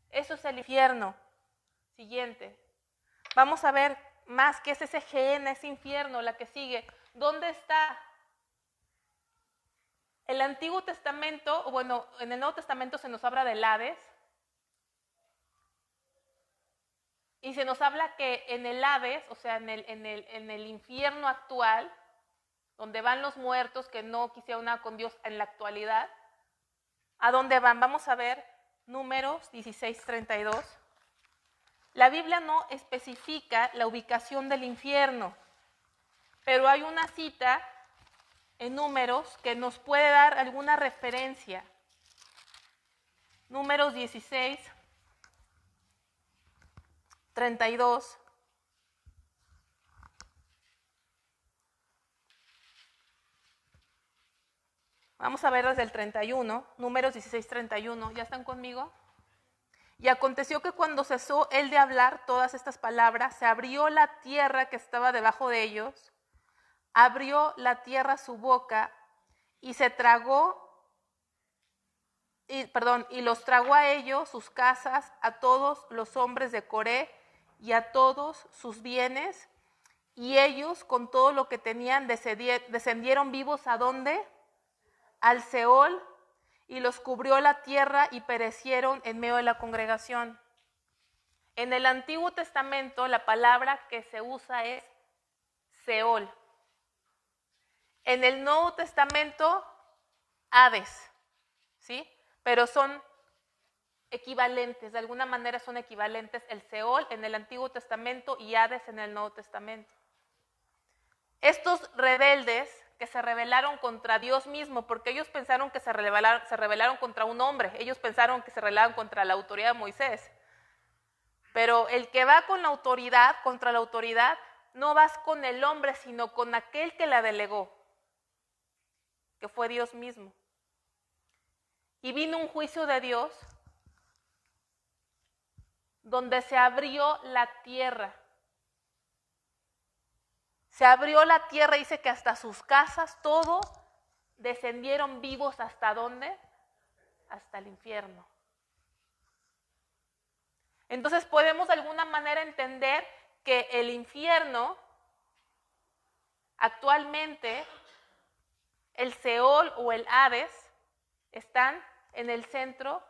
Eso es el infierno. Siguiente. Vamos a ver más qué es ese gehenna, ese infierno, la que sigue. ¿Dónde está? El Antiguo Testamento, bueno, en el Nuevo Testamento se nos habla del Hades. Y se nos habla que en el Hades, o sea, en el infierno actual, donde van los muertos que no quisieron nada con Dios en la actualidad, ¿a dónde van? Vamos a ver Números 16, 32. La Biblia no especifica la ubicación del infierno, pero hay una cita en Números que nos puede dar alguna referencia. Números 16, 32. Vamos a ver desde el 31, Números 16, 31. ¿Ya están conmigo? Y aconteció que cuando cesó él de hablar todas estas palabras, se abrió la tierra que estaba debajo de ellos, abrió la tierra su boca y se tragó, y los tragó a ellos, sus casas, a todos los hombres de Coré y a todos sus bienes, y ellos con todo lo que tenían descendieron vivos ¿a dónde? Al Seol, y los cubrió la tierra y perecieron en medio de la congregación. En el Antiguo Testamento la palabra que se usa es Seol. En el Nuevo Testamento, Hades, ¿sí? Pero son equivalentes, de alguna manera son equivalentes el Seol en el Antiguo Testamento y Hades en el Nuevo Testamento. Estos rebeldes que se rebelaron contra Dios mismo, porque ellos pensaron que se rebelaron contra un hombre, ellos pensaron que se rebelaron contra la autoridad de Moisés. Pero el que va con la autoridad, contra la autoridad, no vas con el hombre, sino con aquel que la delegó, que fue Dios mismo. Y vino un juicio de Dios donde se abrió la tierra. Se abrió la tierra, dice que hasta sus casas, todo, descendieron vivos. ¿Hasta dónde? Hasta el infierno. Entonces podemos de alguna manera entender que el infierno, actualmente, el Seol o el Hades, están en el centro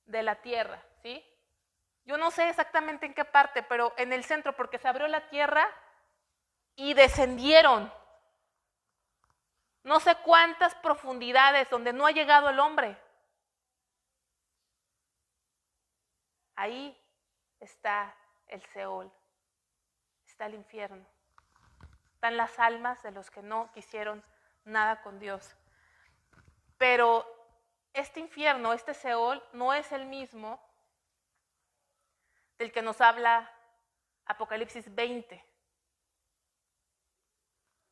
de la tierra, ¿sí? Yo no sé exactamente en qué parte, pero en el centro, porque se abrió la tierra y descendieron. No sé cuántas profundidades donde no ha llegado el hombre. Ahí está el Seol, está el infierno. Están las almas de los que no quisieron nada con Dios. Pero este infierno, este Seol, no es el mismo del que nos habla Apocalipsis 20.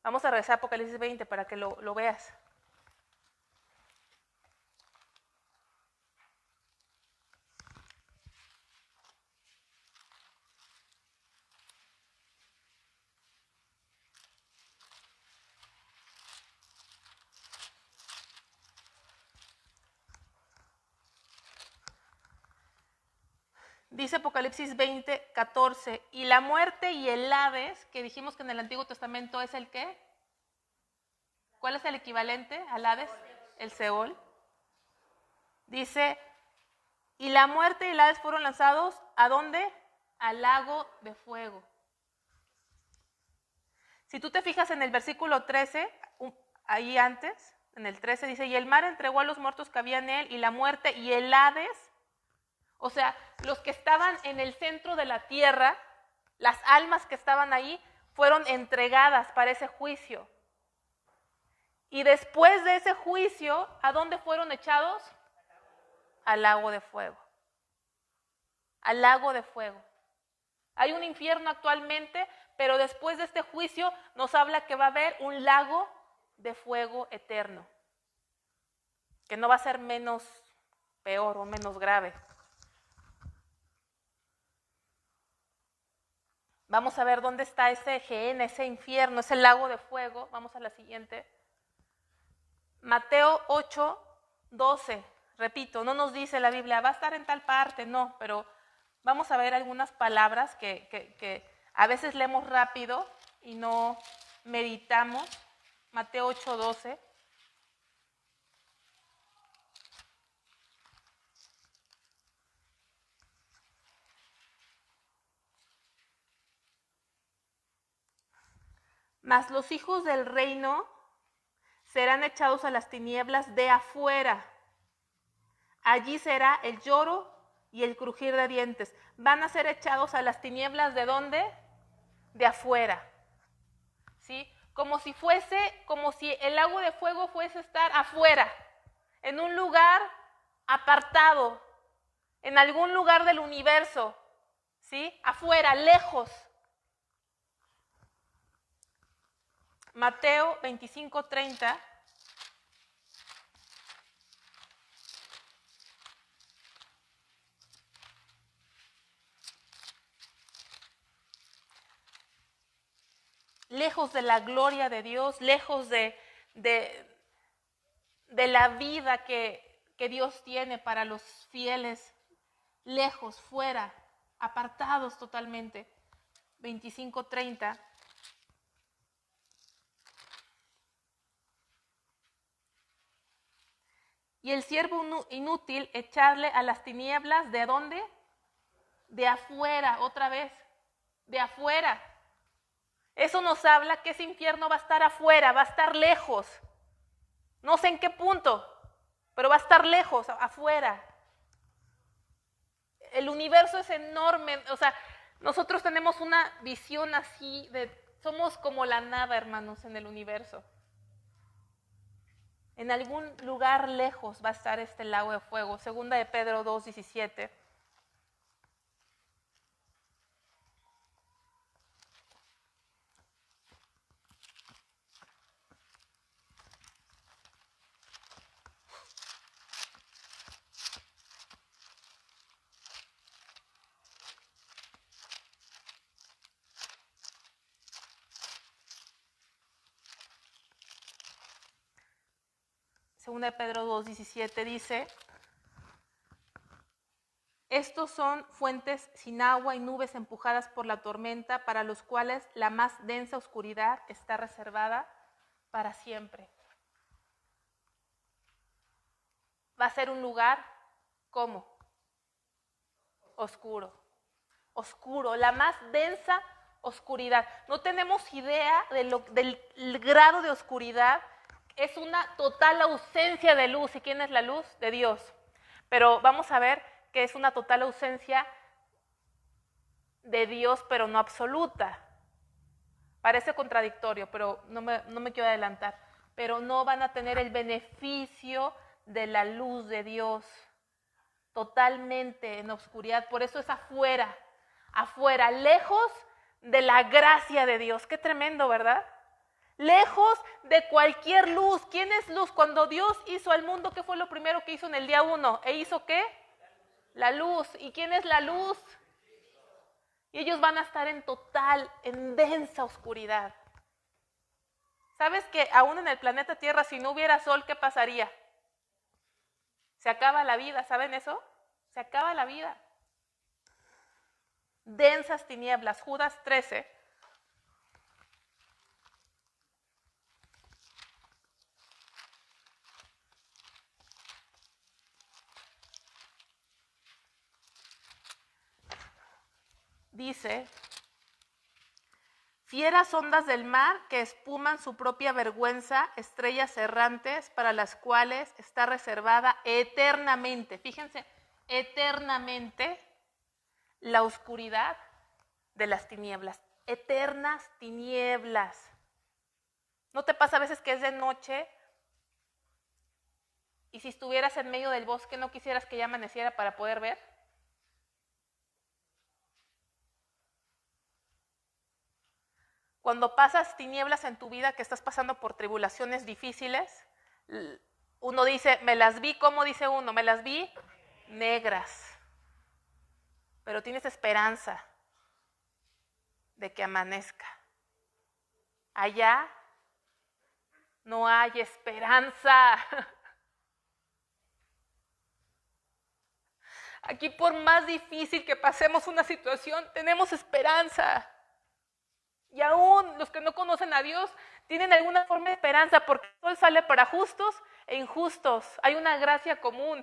Vamos a regresar a Apocalipsis 20 para que lo veas. Dice Apocalipsis 20, 14, y la muerte y el Hades, que dijimos que en el Antiguo Testamento es el ¿qué? ¿Cuál es el equivalente al Hades? El Seol. Dice, y la muerte y el Hades fueron lanzados, ¿a dónde? Al lago de fuego. Si tú te fijas en el versículo 13, ahí antes, en el 13 dice, y el mar entregó a los muertos que había en él, y la muerte y el Hades, o sea, los que estaban en el centro de la tierra, las almas que estaban ahí, fueron entregadas para ese juicio. Y después de ese juicio, ¿a dónde fueron echados? Al lago de fuego. Al lago de fuego. Hay un infierno actualmente, pero después de este juicio nos habla que va a haber un lago de fuego eterno, que no va a ser menos peor o menos grave. Vamos a ver dónde está ese Gehenna, ese infierno, ese lago de fuego. Vamos a la siguiente. Mateo 8, 12. Repito, no nos dice la Biblia, va a estar en tal parte, no, pero vamos a ver algunas palabras que a veces leemos rápido y no meditamos. Mateo 8, 12. Mas los hijos del reino serán echados a las tinieblas de afuera. Allí será el lloro y el crujir de dientes. Van a ser echados a las tinieblas ¿de dónde? De afuera. ¿Sí? Como si el lago de fuego fuese estar afuera, en un lugar apartado, en algún lugar del universo, ¿sí? Afuera, lejos. Mateo 25, 30. Lejos de la gloria de Dios, lejos de la vida que Dios tiene para los fieles, lejos, fuera, apartados totalmente. 25:30. Y el siervo inútil echarle a las tinieblas, ¿de dónde? de afuera, otra vez, de afuera. Eso nos habla que ese infierno va a estar afuera, va a estar lejos. No sé en qué punto, pero va a estar lejos, afuera. El universo es enorme, o sea, nosotros tenemos una visión así de, somos como la nada, hermanos, en el universo. En algún lugar lejos va a estar este lago de fuego. Segunda de Pedro 2:17. Segunda de Pedro 2:17 dice: estos son fuentes sin agua y nubes empujadas por la tormenta, para los cuales la más densa oscuridad está reservada para siempre. Va a ser un lugar, ¿cómo? Oscuro. Oscuro, la más densa oscuridad. No tenemos idea del grado de oscuridad. Es una total ausencia de luz. ¿Y quién es la luz? De Dios. Pero vamos a ver que es una total ausencia de Dios, pero no absoluta. Parece contradictorio, pero no me quiero adelantar. Pero no van a tener el beneficio de la luz de Dios, totalmente en oscuridad. Por eso es afuera, afuera, lejos de la gracia de Dios. Qué tremendo, ¿verdad? Lejos de cualquier luz. ¿Quién es luz? Cuando Dios hizo al mundo, ¿qué fue lo primero que hizo en el día 1? ¿E hizo qué? La luz. ¿Y quién es la luz? Y ellos van a estar en total, en densa oscuridad. ¿Sabes que aún en el planeta Tierra, si no hubiera sol, qué pasaría? Se acaba la vida, ¿saben eso? Se acaba la vida. Densas tinieblas, Judas 13. Dice: fieras ondas del mar que espuman su propia vergüenza, estrellas errantes para las cuales está reservada eternamente, fíjense, eternamente la oscuridad de las tinieblas, eternas tinieblas. ¿No te pasa a veces que es de noche y si estuvieras en medio del bosque no quisieras que ya amaneciera para poder ver? Cuando pasas tinieblas en tu vida, que estás pasando por tribulaciones difíciles, uno dice, me las vi, ¿cómo dice uno? Me las vi negras. Pero tienes esperanza de que amanezca. Allá no hay esperanza. Aquí, por más difícil que pasemos una situación, tenemos esperanza. Y aún los que no conocen a Dios tienen alguna forma de esperanza, porque el sol sale para justos e injustos. Hay una gracia común.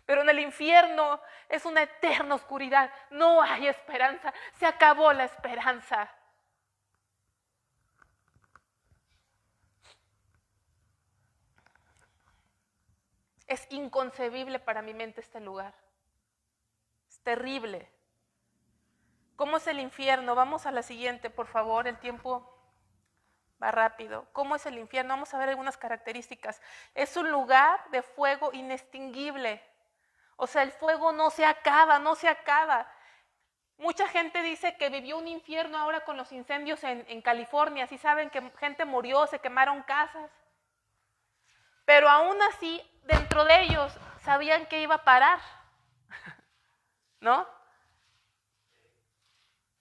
Pero en el infierno es una eterna oscuridad. No hay esperanza. Se acabó la esperanza. Es inconcebible para mi mente este lugar. Es terrible. ¿Cómo es el infierno? Vamos a la siguiente, por favor, el tiempo va rápido. ¿Cómo es el infierno? Vamos a ver algunas características. Es un lugar de fuego inextinguible. O sea, el fuego no se acaba, no se acaba. Mucha gente dice que vivió un infierno ahora con los incendios en California. Sí saben que gente murió, se quemaron casas. Pero aún así, dentro de ellos, sabían que iba a parar. ¿No?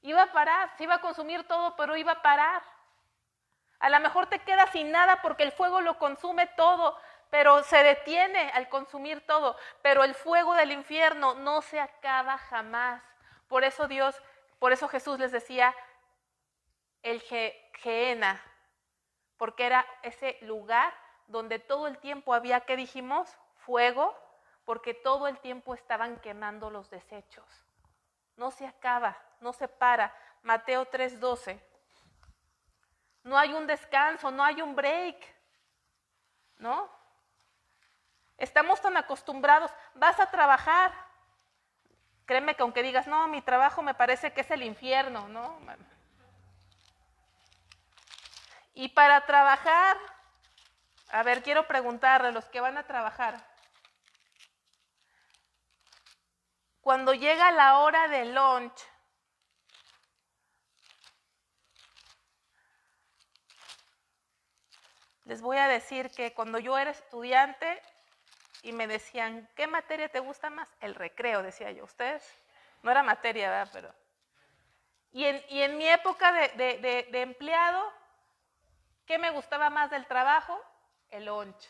Iba a parar, se iba a consumir todo, pero iba a parar. A lo mejor te quedas sin nada porque el fuego lo consume todo, pero se detiene al consumir todo. Pero el fuego del infierno no se acaba jamás. Por eso Jesús les decía el Gehenna, porque era ese lugar donde todo el tiempo había, ¿qué dijimos? Fuego, porque todo el tiempo estaban quemando los desechos. no se acaba, no se para. Mateo 3:12. No hay un descanso, no hay un break, ¿no? Estamos tan acostumbrados, vas a trabajar. Créeme que aunque digas, no, mi trabajo me parece que es el infierno, ¿no? Y para trabajar, a ver, quiero preguntarle a los que van a trabajar, cuando llega la hora de lunch, les voy a decir que cuando yo era estudiante y me decían, ¿qué materia te gusta más? El recreo, decía yo. ¿Ustedes? No era materia, ¿verdad? Pero... Y en mi época de empleado, ¿qué me gustaba más del trabajo? El lunch.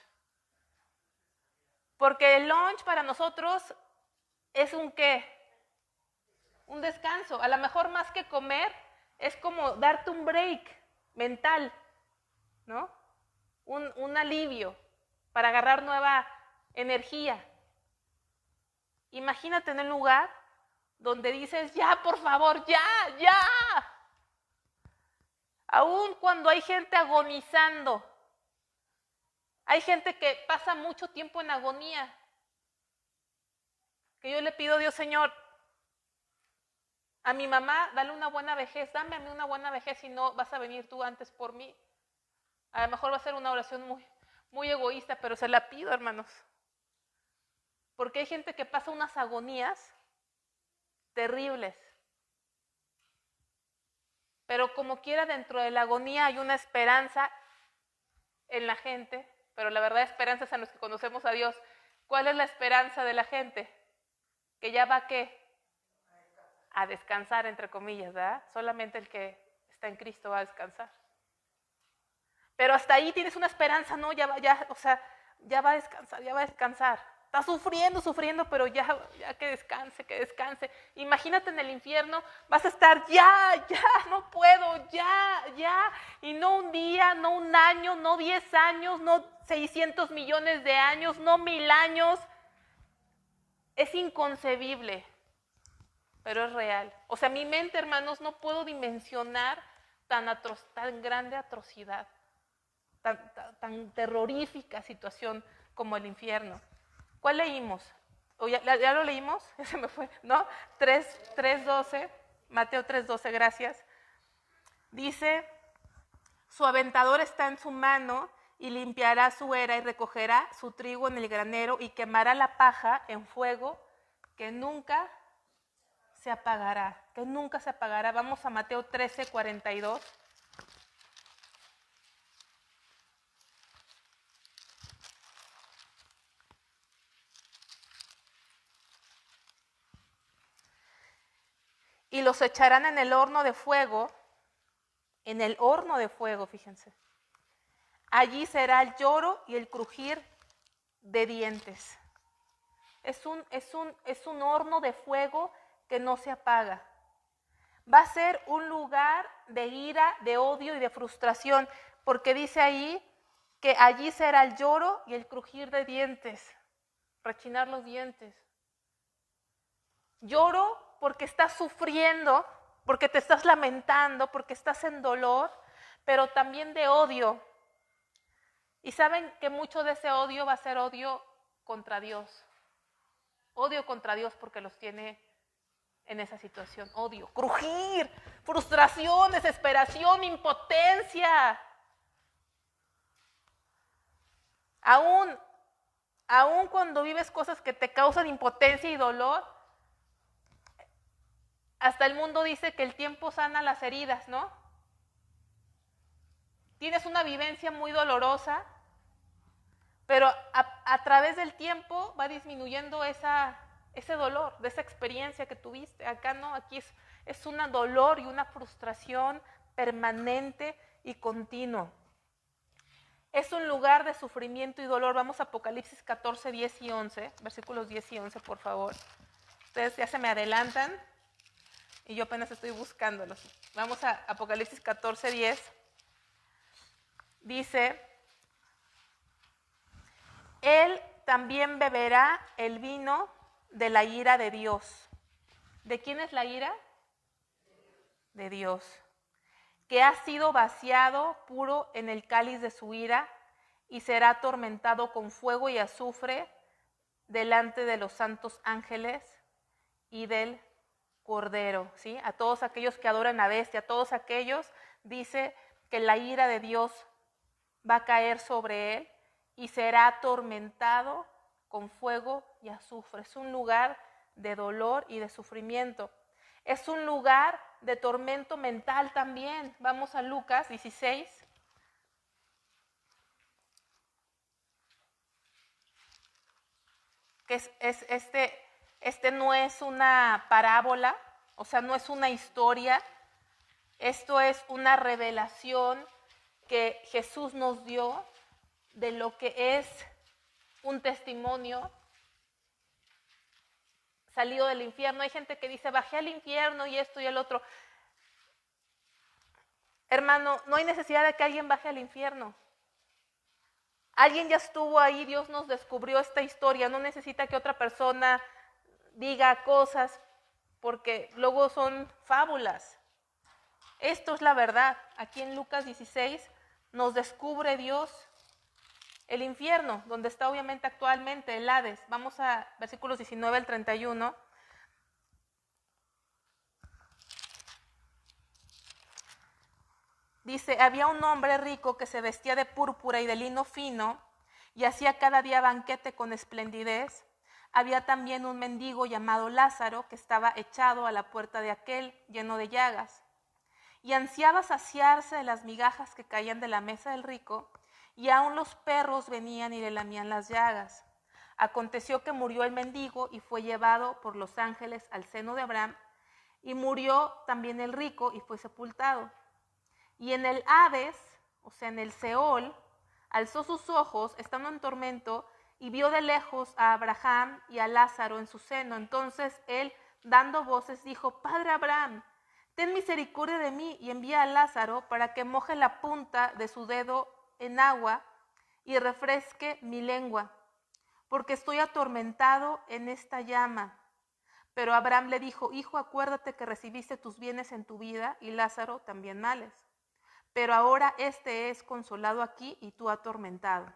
Porque el lunch para nosotros es un ¿qué? Un descanso. A lo mejor más que comer, es como darte un break mental, ¿no? Un alivio para agarrar nueva energía. Imagínate en un lugar donde dices, ya, por favor, ya, ya. Aún cuando hay gente agonizando, hay gente que pasa mucho tiempo en agonía, que yo le pido a Dios, Señor, a mi mamá, dale una buena vejez, dame a mí una buena vejez, y no vas a venir tú antes por mí. A lo mejor va a ser una oración muy egoísta, pero se la pido, hermanos. Porque hay gente que pasa unas agonías terribles. Pero como quiera, dentro de la agonía hay una esperanza en la gente, pero la verdad esperanza es a los que conocemos a Dios. ¿Cuál es la esperanza de la gente? Que ya va ¿qué? A descansar, entre comillas, ¿verdad? Solamente el que está en Cristo va a descansar. Pero hasta ahí tienes una esperanza, ¿no? Ya va a descansar, ya va a descansar. Está sufriendo, pero ya que descanse. Imagínate en el infierno, vas a estar ya, no puedo, ya. Y no un día, no un año, no 10 años, no 600 millones de años, no 1000 años. Es inconcebible, pero es real. O sea, mi mente, hermanos, no puedo dimensionar tan grande atrocidad, tan terrorífica situación como el infierno. ¿Cuál leímos? ¿Ya lo leímos? Ya se me fue, ¿no? 3:12, Mateo 3:12, gracias. Dice, su aventador está en su mano y limpiará su era y recogerá su trigo en el granero y quemará la paja en fuego que nunca se apagará, Vamos a Mateo 13:42. Y los echarán en el horno de fuego, fíjense. Allí será el lloro y el crujir de dientes. Es un horno de fuego que no se apaga. Va a ser un lugar de ira, de odio y de frustración, porque dice ahí que allí será el lloro y el crujir de dientes, rechinar los dientes. Lloro porque estás sufriendo, porque te estás lamentando, porque estás en dolor, pero también de odio. Y saben que mucho de ese odio va a ser odio contra Dios. Odio contra Dios porque los tiene en esa situación. Odio, crujir, frustración, desesperación, impotencia. Aún cuando vives cosas que te causan impotencia y dolor, hasta el mundo dice que el tiempo sana las heridas, ¿no? Tienes una vivencia muy dolorosa, pero a través del tiempo va disminuyendo ese dolor, de esa experiencia que tuviste. Acá no, aquí es un dolor y una frustración permanente y continuo. Es un lugar de sufrimiento y dolor. Vamos a Apocalipsis 14, 10 y 11, versículos 10 y 11, por favor. Ustedes ya se me adelantan y yo apenas estoy buscándolos. Vamos a Apocalipsis 14, 10. Dice, él también beberá el vino de la ira de Dios, ¿De quién es la ira? De Dios, que ha sido vaciado puro en el cáliz de su ira y será atormentado con fuego y azufre delante de los santos ángeles y del Cordero, ¿sí? A todos aquellos que adoran a bestia, a todos aquellos, dice que la ira de Dios va a caer sobre él y será atormentado con fuego y azufre. Es un lugar de dolor y de sufrimiento. Es un lugar de tormento mental también. Vamos a Lucas 16. Que este no es una parábola, o sea, no es una historia. Esto es una revelación que Jesús nos dio de lo que es un testimonio salido del infierno. Hay gente que dice, bajé al infierno y esto y el otro. Hermano, no hay necesidad de que alguien baje al infierno. Alguien ya estuvo ahí, Dios nos descubrió esta historia. No necesita que otra persona diga cosas porque luego son fábulas. Esto es la verdad. Aquí en Lucas 16 nos descubre Dios el infierno, donde está obviamente actualmente el Hades. Vamos a versículos 19 al 31. Dice, había un hombre rico que se vestía de púrpura y de lino fino y hacía cada día banquete con esplendidez. Había también un mendigo llamado Lázaro que estaba echado a la puerta de aquel, lleno de llagas. Y ansiaba saciarse de las migajas que caían de la mesa del rico, y aun los perros venían y le lamían las llagas. Aconteció que murió el mendigo y fue llevado por los ángeles al seno de Abraham, y murió también el rico y fue sepultado. Y en el Hades, o sea, en el Seol, alzó sus ojos, estando en tormento, y vio de lejos a Abraham y a Lázaro en su seno. Entonces él, dando voces, dijo, Padre Abraham, ten misericordia de mí y envía a Lázaro para que moje la punta de su dedo en agua y refresque mi lengua, porque estoy atormentado en esta llama. Pero Abraham le dijo, hijo, acuérdate que recibiste tus bienes en tu vida y Lázaro también males. Pero ahora este es consolado aquí y tú atormentado.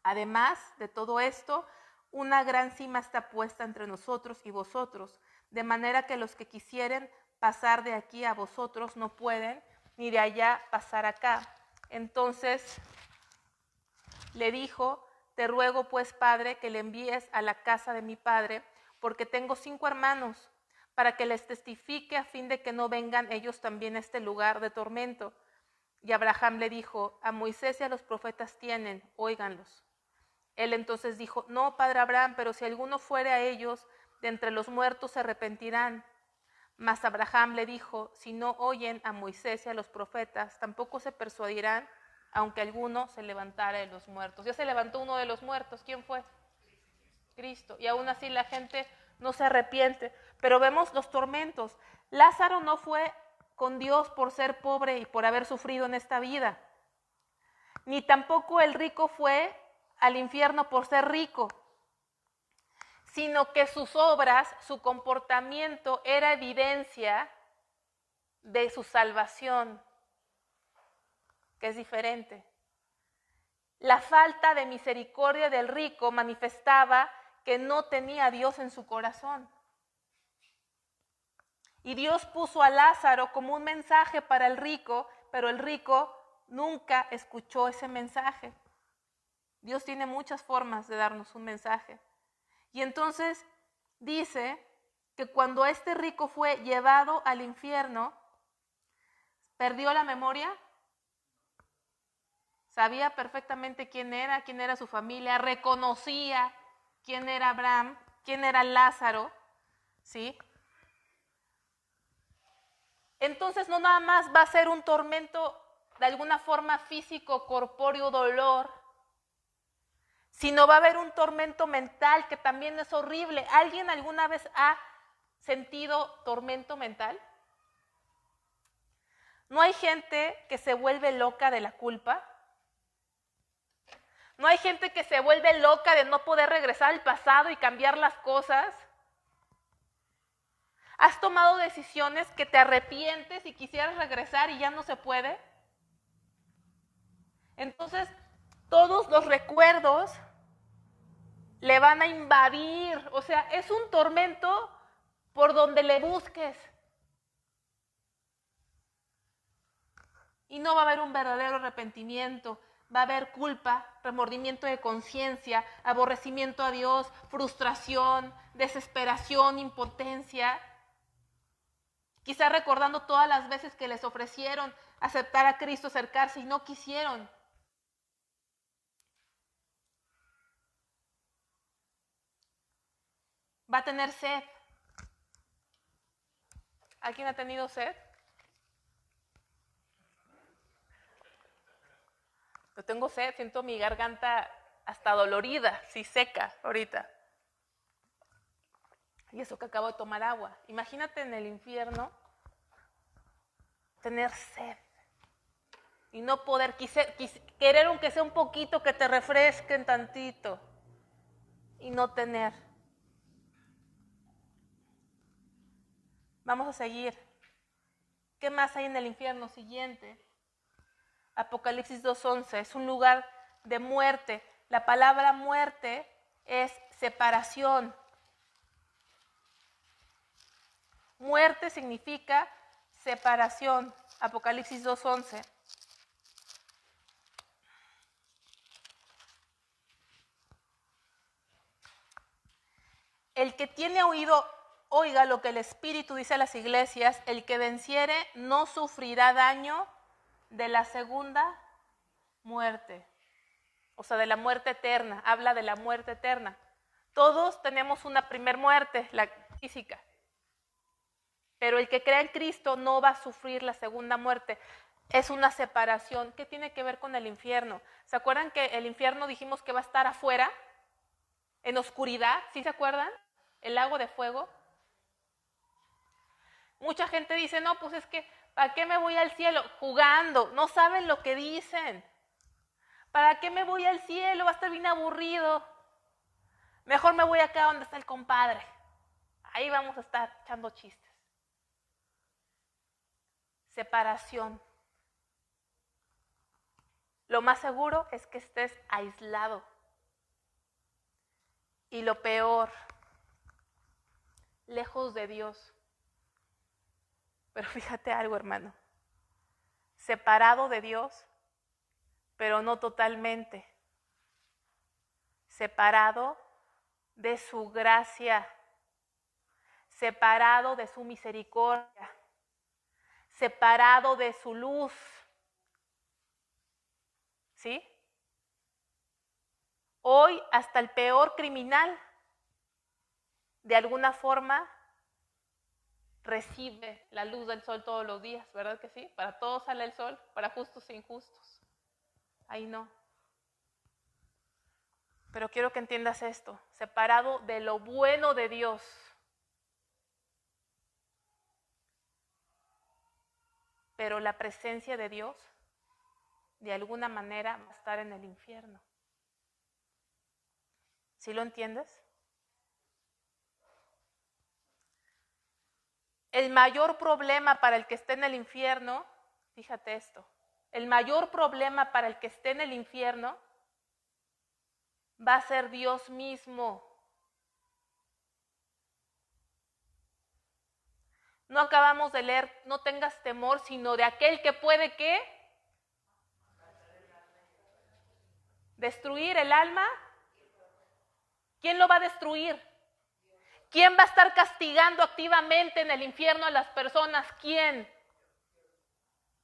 Además de todo esto, una gran cima está puesta entre nosotros y vosotros, de manera que los que quisieren pasar de aquí a vosotros no pueden, ni de allá pasar acá. Entonces le dijo, te ruego pues, Padre, que le envíes a la casa de mi padre, porque tengo 5 hermanos, para que les testifique a fin de que no vengan ellos también a este lugar de tormento. Y Abraham le dijo, a Moisés y a los profetas tienen, óiganlos. Él entonces dijo, no, padre Abraham, pero si alguno fuere a ellos, de entre los muertos se arrepentirán. Mas Abraham le dijo, si no oyen a Moisés y a los profetas, tampoco se persuadirán, aunque alguno se levantara de los muertos. Ya se levantó uno de los muertos, ¿quién fue? Cristo. Y aún así la gente no se arrepiente. Pero vemos los tormentos. Lázaro no fue con Dios por ser pobre y por haber sufrido en esta vida. Ni tampoco el rico fue al infierno por ser rico, sino que sus obras, su comportamiento era evidencia de su salvación, que es diferente. La falta de misericordia del rico manifestaba que no tenía a Dios en su corazón. Y Dios puso a Lázaro como un mensaje para el rico, pero el rico nunca escuchó ese mensaje. Dios tiene muchas formas de darnos un mensaje. Y entonces dice que cuando este rico fue llevado al infierno, ¿perdió la memoria? Sabía perfectamente quién era su familia, reconocía quién era Abraham, quién era Lázaro, ¿sí? Entonces no nada más va a ser un tormento de alguna forma físico, corpóreo, dolor, sino va a haber un tormento mental que también es horrible. ¿Alguien alguna vez ha sentido tormento mental? ¿No hay gente que se vuelve loca de la culpa? ¿No hay gente que se vuelve loca de no poder regresar al pasado y cambiar las cosas? ¿Has tomado decisiones que te arrepientes y quisieras regresar y ya no se puede? Entonces, todos los recuerdos le van a invadir, o sea, es un tormento por donde le busques. Y no va a haber un verdadero arrepentimiento, va a haber culpa, remordimiento de conciencia, aborrecimiento a Dios, frustración, desesperación, impotencia. Quizá recordando todas las veces que les ofrecieron aceptar a Cristo, acercarse y no quisieron. Va a tener sed. ¿Alguien ha tenido sed? Yo tengo sed, siento mi garganta hasta dolorida, sí, seca ahorita. Y eso que acabo de tomar agua. Imagínate en el infierno tener sed y no poder, querer aunque sea un poquito que te refresquen tantito y no tener. Vamos a seguir. ¿Qué más hay en el infierno? Siguiente. Apocalipsis 2:11. Es un lugar de muerte. La palabra muerte es separación. Muerte significa separación. Apocalipsis 2:11. El que tiene oído, oiga lo que el Espíritu dice a las iglesias. El que venciere no sufrirá daño de la segunda muerte. O sea, de la muerte eterna. Habla de la muerte eterna. Todos tenemos una primer muerte, la física. Pero el que crea en Cristo no va a sufrir la segunda muerte. Es una separación. ¿Qué tiene que ver con el infierno? ¿Se acuerdan que el infierno dijimos que va a estar afuera? En oscuridad, ¿sí se acuerdan? El lago de fuego. Mucha gente dice, no, pues es que, ¿para qué me voy al cielo? Jugando, no saben lo que dicen. ¿Para qué me voy al cielo? Va a estar bien aburrido. Mejor me voy acá donde está el compadre. Ahí vamos a estar echando chistes. Separación. Lo más seguro es que estés aislado. Y lo peor, lejos de Dios. Pero fíjate algo, hermano. Separado de Dios, pero no totalmente. Separado de su gracia. Separado de su misericordia. Separado de su luz. ¿Sí? Hoy hasta el peor criminal, de alguna forma, recibe la luz del sol todos los días, ¿verdad que sí? Para todos sale el sol, para justos e injustos. Ahí no. Pero quiero que entiendas esto, separado de lo bueno de Dios. Pero la presencia de Dios, de alguna manera, va a estar en el infierno. ¿Sí lo entiendes? El mayor problema para el que esté en el infierno, fíjate esto, el mayor problema para el que esté en el infierno va a ser Dios mismo. No acabamos de leer, no tengas temor, sino de aquel que puede, ¿qué? Destruir el alma. ¿Quién lo va a destruir? ¿Quién va a estar castigando activamente en el infierno a las personas? ¿Quién?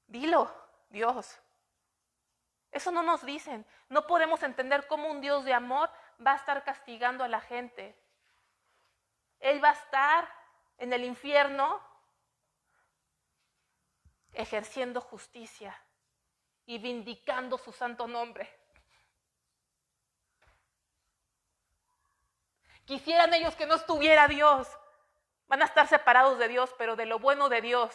Dilo, Dios. Eso no nos dicen. No podemos entender cómo un Dios de amor va a estar castigando a la gente. Él va a estar en el infierno ejerciendo justicia y vindicando su santo nombre. Quisieran ellos que no estuviera Dios. Van a estar separados de Dios, pero de lo bueno de Dios.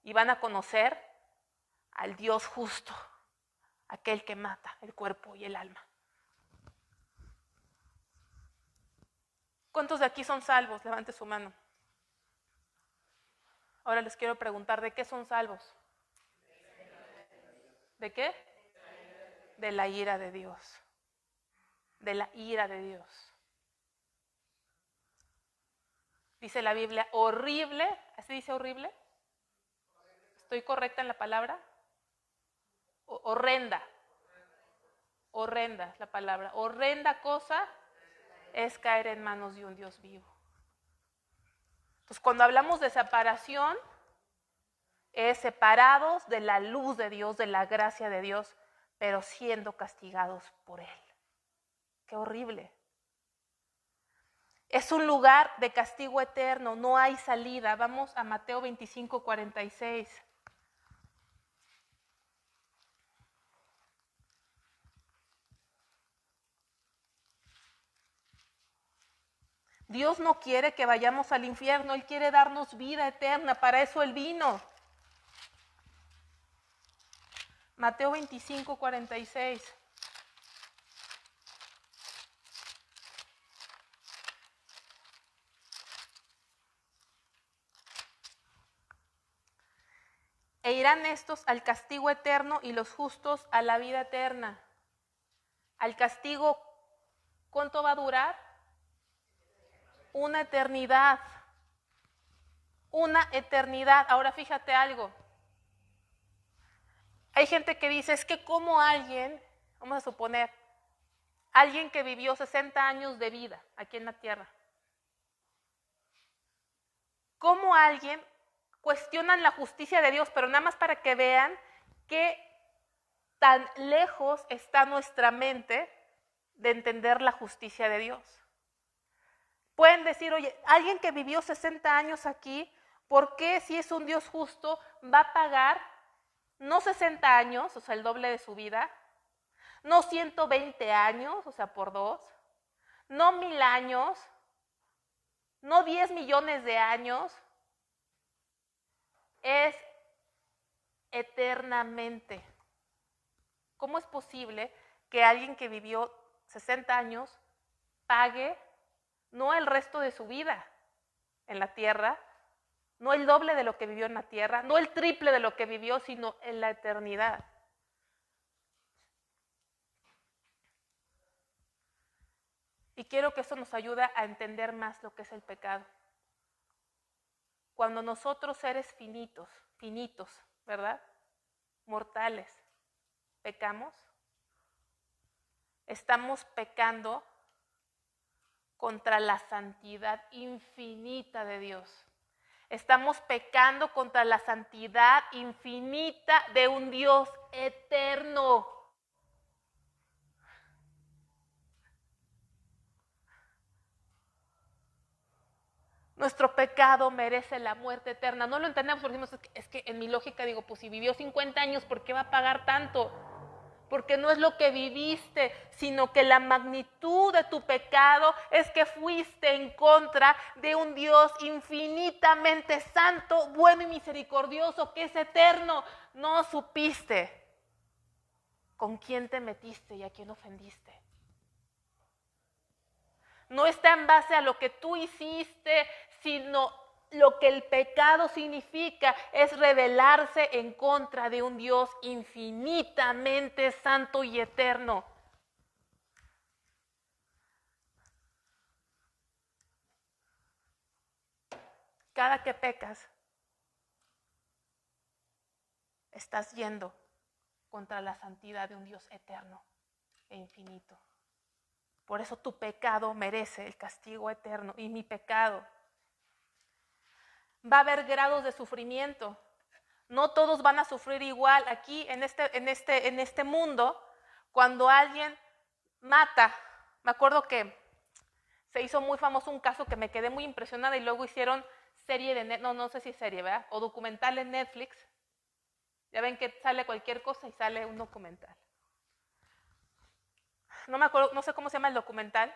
Y van a conocer al Dios justo, aquel que mata el cuerpo y el alma. ¿Cuántos de aquí son salvos? Levante su mano. Ahora les quiero preguntar, ¿de qué son salvos? ¿De qué? De la ira de Dios. De la ira de Dios. Dice la Biblia, horrible, ¿así dice horrible? ¿Estoy correcta en la palabra? Horrenda. Horrenda es la palabra. Horrenda cosa es caer en manos de un Dios vivo. Entonces, cuando hablamos de separación, es separados de la luz de Dios, de la gracia de Dios, pero siendo castigados por Él. ¡Qué horrible! Es un lugar de castigo eterno, no hay salida. Vamos a Mateo 25, 46. Dios no quiere que vayamos al infierno, Él quiere darnos vida eterna, para eso Él vino. Mateo 25, 46. E irán estos al castigo eterno y los justos a la vida eterna. Al castigo, ¿cuánto va a durar? Una eternidad. Una eternidad. Ahora fíjate algo. Hay gente que dice, es que como alguien, vamos a suponer, alguien que vivió 60 años de vida aquí en la tierra, ¿cómo alguien cuestionan la justicia de Dios, pero nada más para que vean qué tan lejos está nuestra mente de entender la justicia de Dios? Pueden decir, oye, alguien que vivió 60 años aquí, ¿por qué si es un Dios justo va a pagar no 60 años, o sea, el doble de su vida, no 120 años, o sea, por 2, no 1000 años, no 10 millones de años? Es eternamente. ¿Cómo es posible que alguien que vivió 60 años pague no el resto de su vida en la tierra, no el doble de lo que vivió en la tierra, no el triple de lo que vivió, sino en la eternidad? Y quiero que eso nos ayude a entender más lo que es el pecado. Cuando nosotros, seres finitos, ¿verdad? Mortales, pecamos, estamos pecando contra la santidad infinita de Dios. Estamos pecando contra la santidad infinita de un Dios eterno. Nuestro pecado merece la muerte eterna. No lo entendemos porque decimos, es que en mi lógica digo, pues si vivió 50 años, ¿por qué va a pagar tanto? Porque no es lo que viviste, sino que la magnitud de tu pecado es que fuiste en contra de un Dios infinitamente santo, bueno y misericordioso, que es eterno. No supiste con quién te metiste y a quién ofendiste. No está en base a lo que tú hiciste, sino lo que el pecado significa es rebelarse en contra de un Dios infinitamente santo y eterno. Cada que pecas, estás yendo contra la santidad de un Dios eterno e infinito. Por eso tu pecado merece el castigo eterno y mi pecado. Va a haber grados de sufrimiento. No todos van a sufrir igual. Aquí en este mundo, cuando alguien mata, me acuerdo que se hizo muy famoso un caso que me quedé muy impresionada y luego hicieron serie de no sé si serie, ¿verdad? O documental en Netflix. Ya ven que sale cualquier cosa y sale un documental. No me acuerdo, no sé cómo se llama el documental,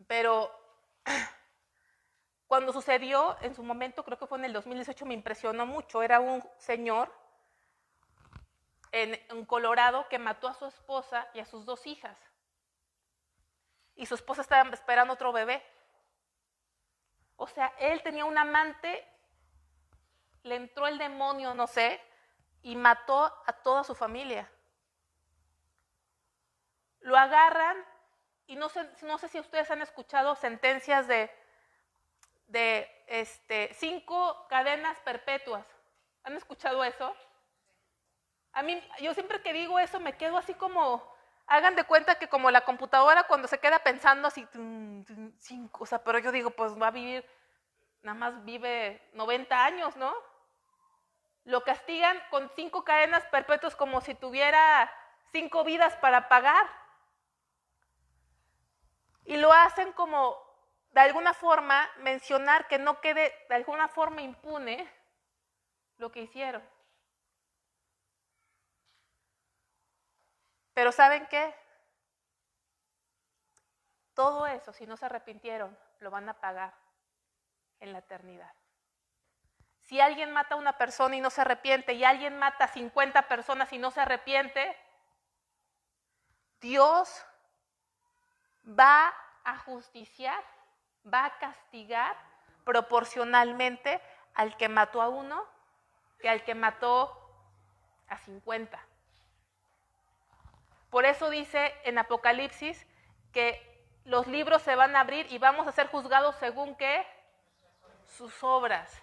pero cuando sucedió en su momento, creo que fue en el 2018, me impresionó mucho. Era un señor en Colorado que mató a su esposa y a sus 2 hijas. Y su esposa estaba esperando otro bebé. O sea, él tenía un amante, le entró el demonio, no sé, y mató a toda su familia. Lo agarran y no sé si ustedes han escuchado sentencias de 5 cadenas perpetuas. ¿Han escuchado eso? A mí, yo siempre que digo eso me quedo así como, hagan de cuenta que como la computadora cuando se queda pensando así, 5, o sea, pero yo digo, pues va a vivir, nada más vive 90 años, ¿no? Lo castigan con 5 cadenas perpetuas como si tuviera 5 vidas para pagar. Y lo hacen como, de alguna forma, mencionar que no quede de alguna forma impune lo que hicieron. Pero ¿saben qué? Todo eso, si no se arrepintieron, lo van a pagar en la eternidad. Si alguien mata a una persona y no se arrepiente, y alguien mata a 50 personas y no se arrepiente, Dios va a justiciar, va a castigar proporcionalmente al que mató a uno que al que mató a 50. Por eso dice en Apocalipsis que los libros se van a abrir y vamos a ser juzgados según ¿qué? Sus obras.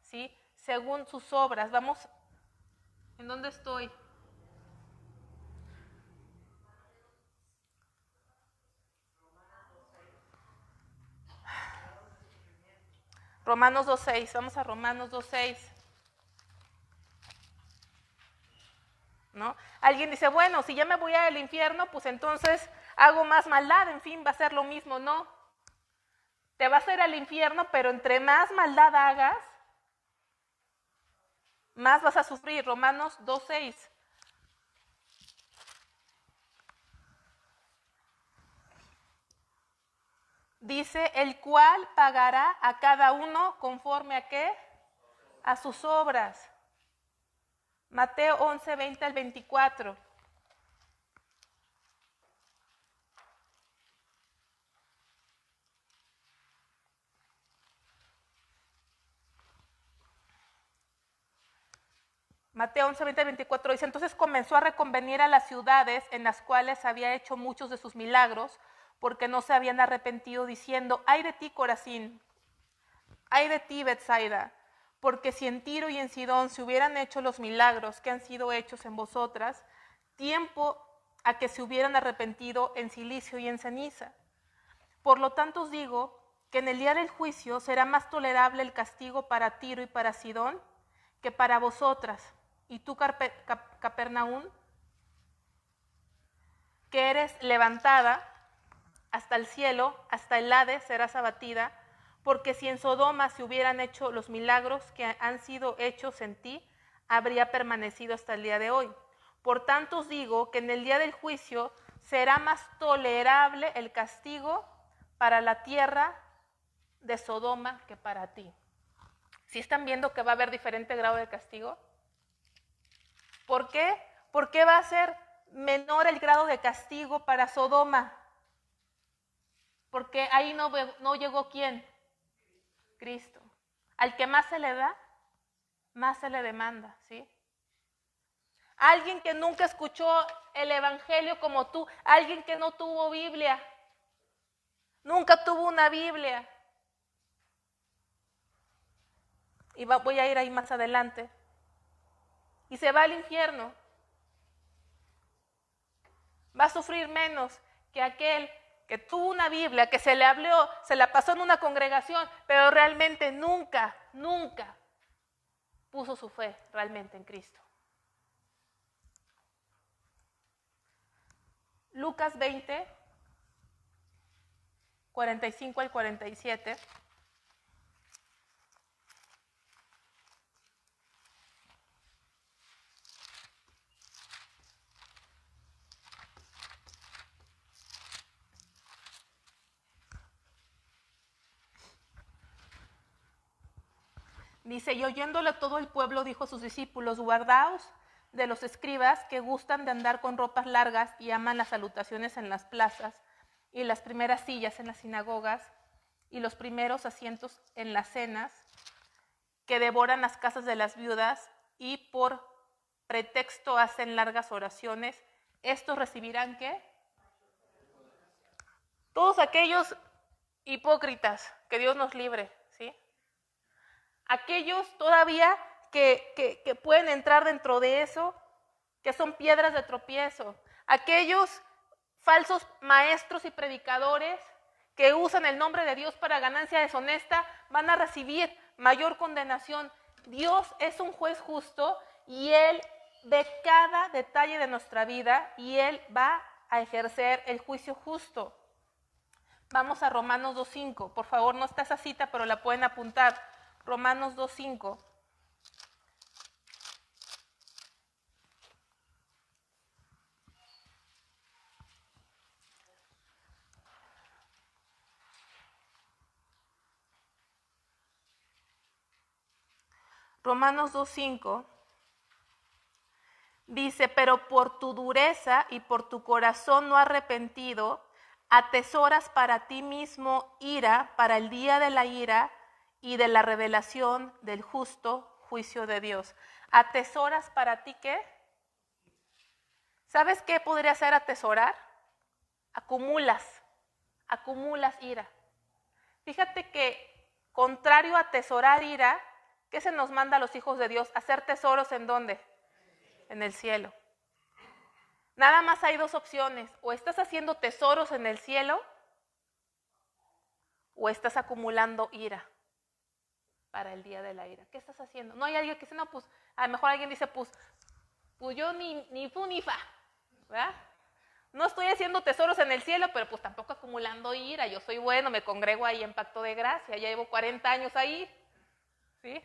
¿Sí? Según sus obras. Vamos, ¿en dónde estoy? Romanos 2.6, vamos a Romanos 2.6. ¿No? Alguien dice, bueno, si ya me voy al infierno, pues entonces hago más maldad, en fin, va a ser lo mismo. No, te vas a ir al infierno, pero entre más maldad hagas, más vas a sufrir. Romanos 2.6. Dice, el cual pagará a cada uno conforme a qué? A sus obras. Mateo 11:20 al 24. Mateo 11:20 al 24 dice, entonces comenzó a reconvenir a las ciudades en las cuales había hecho muchos de sus milagros, porque no se habían arrepentido, diciendo, ay de ti, Corazín, ay de ti, Betsaida, porque si en Tiro y en Sidón se hubieran hecho los milagros que han sido hechos en vosotras, tiempo a que se hubieran arrepentido en cilicio y en ceniza. Por lo tanto os digo que en el día del juicio será más tolerable el castigo para Tiro y para Sidón que para vosotras. Y tú, Capernaum, que eres levantada hasta el cielo, hasta el Hades serás abatida, porque si en Sodoma se hubieran hecho los milagros que han sido hechos en ti, habría permanecido hasta el día de hoy. Por tanto os digo que en el día del juicio será más tolerable el castigo para la tierra de Sodoma que para ti. ¿Sí están viendo que va a haber diferente grado de castigo? ¿Por qué? ¿Por qué va a ser menor el grado de castigo para Sodoma? Porque ahí no llegó ¿quién? Cristo. Al que más se le da, más se le demanda, ¿sí? Alguien que nunca escuchó el evangelio como tú, alguien que no tuvo Biblia, nunca tuvo una Biblia. Y voy a ir ahí más adelante. Y se va al infierno. Va a sufrir menos que aquel que tuvo una Biblia, que se le habló, se la pasó en una congregación, pero realmente nunca puso su fe realmente en Cristo. Lucas 20, 45 al 47. Dice, y oyéndole todo el pueblo dijo a sus discípulos, guardaos de los escribas que gustan de andar con ropas largas y aman las salutaciones en las plazas y las primeras sillas en las sinagogas y los primeros asientos en las cenas, que devoran las casas de las viudas y por pretexto hacen largas oraciones. ¿Estos recibirán qué? Todos aquellos hipócritas, que Dios nos libre, ¿sí? Aquellos todavía que pueden entrar dentro de eso, que son piedras de tropiezo. Aquellos falsos maestros y predicadores que usan el nombre de Dios para ganancia deshonesta, van a recibir mayor condenación. Dios es un juez justo y Él ve cada detalle de nuestra vida y Él va a ejercer el juicio justo. Vamos a Romanos 2.5. Por favor, no está esa cita, pero la pueden apuntar. Romanos 2.5. Romanos 2.5 dice, pero por tu dureza y por tu corazón no arrepentido, atesoras para ti mismo ira para el día de la ira y de la revelación del justo juicio de Dios. ¿Atesoras para ti qué? ¿Sabes qué podría ser atesorar? Acumulas ira. Fíjate que, contrario a atesorar ira, ¿qué se nos manda a los hijos de Dios? Hacer tesoros ¿en dónde? En el cielo. Nada más hay dos opciones, o estás haciendo tesoros en el cielo, o estás acumulando ira para el día de la ira. ¿Qué estás haciendo? No hay alguien que dice, no, pues, a lo mejor alguien dice, pues yo ni fu ni fa, ¿verdad? No estoy haciendo tesoros en el cielo, pero pues tampoco acumulando ira. Yo soy bueno, me congrego ahí en Pacto de Gracia, ya llevo 40 años ahí, ¿sí?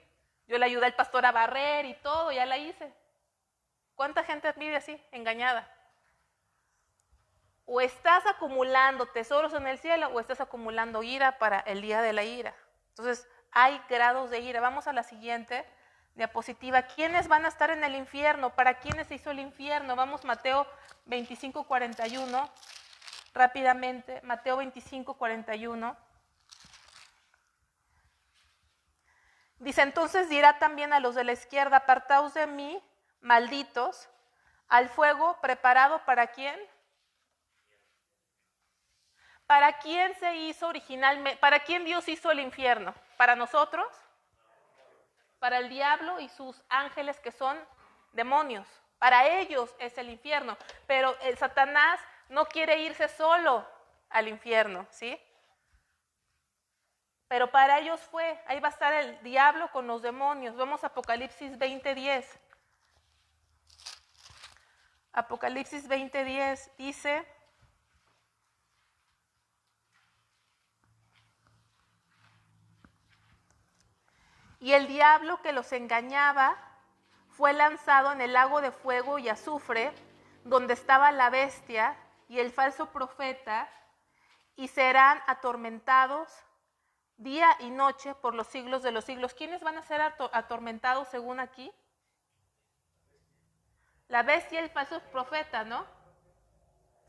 Yo le ayudé al pastor a barrer y todo, ya la hice. ¿Cuánta gente vive así, engañada? O estás acumulando tesoros en el cielo o estás acumulando ira para el día de la ira. Entonces, hay grados de ira. Vamos a la siguiente diapositiva. ¿Quiénes van a estar en el infierno? ¿Para quiénes se hizo el infierno? Vamos, Mateo 25:41. Rápidamente, Mateo 25:41. Dice, entonces dirá también a los de la izquierda, apartaos de mí, malditos, al fuego preparado ¿para quién? ¿Para quién se hizo originalmente? ¿Para quién Dios hizo el infierno? ¿Para nosotros? Para el diablo y sus ángeles que son demonios. Para ellos es el infierno. Pero el Satanás no quiere irse solo al infierno, ¿sí? Pero para ellos fue, ahí va a estar el diablo con los demonios. Vamos a Apocalipsis 20:10. Apocalipsis 20:10 dice, y el diablo que los engañaba fue lanzado en el lago de fuego y azufre, donde estaba la bestia y el falso profeta, y serán atormentados día y noche por los siglos de los siglos. ¿Quiénes van a ser atormentados según aquí? La bestia y el falso profeta, ¿no?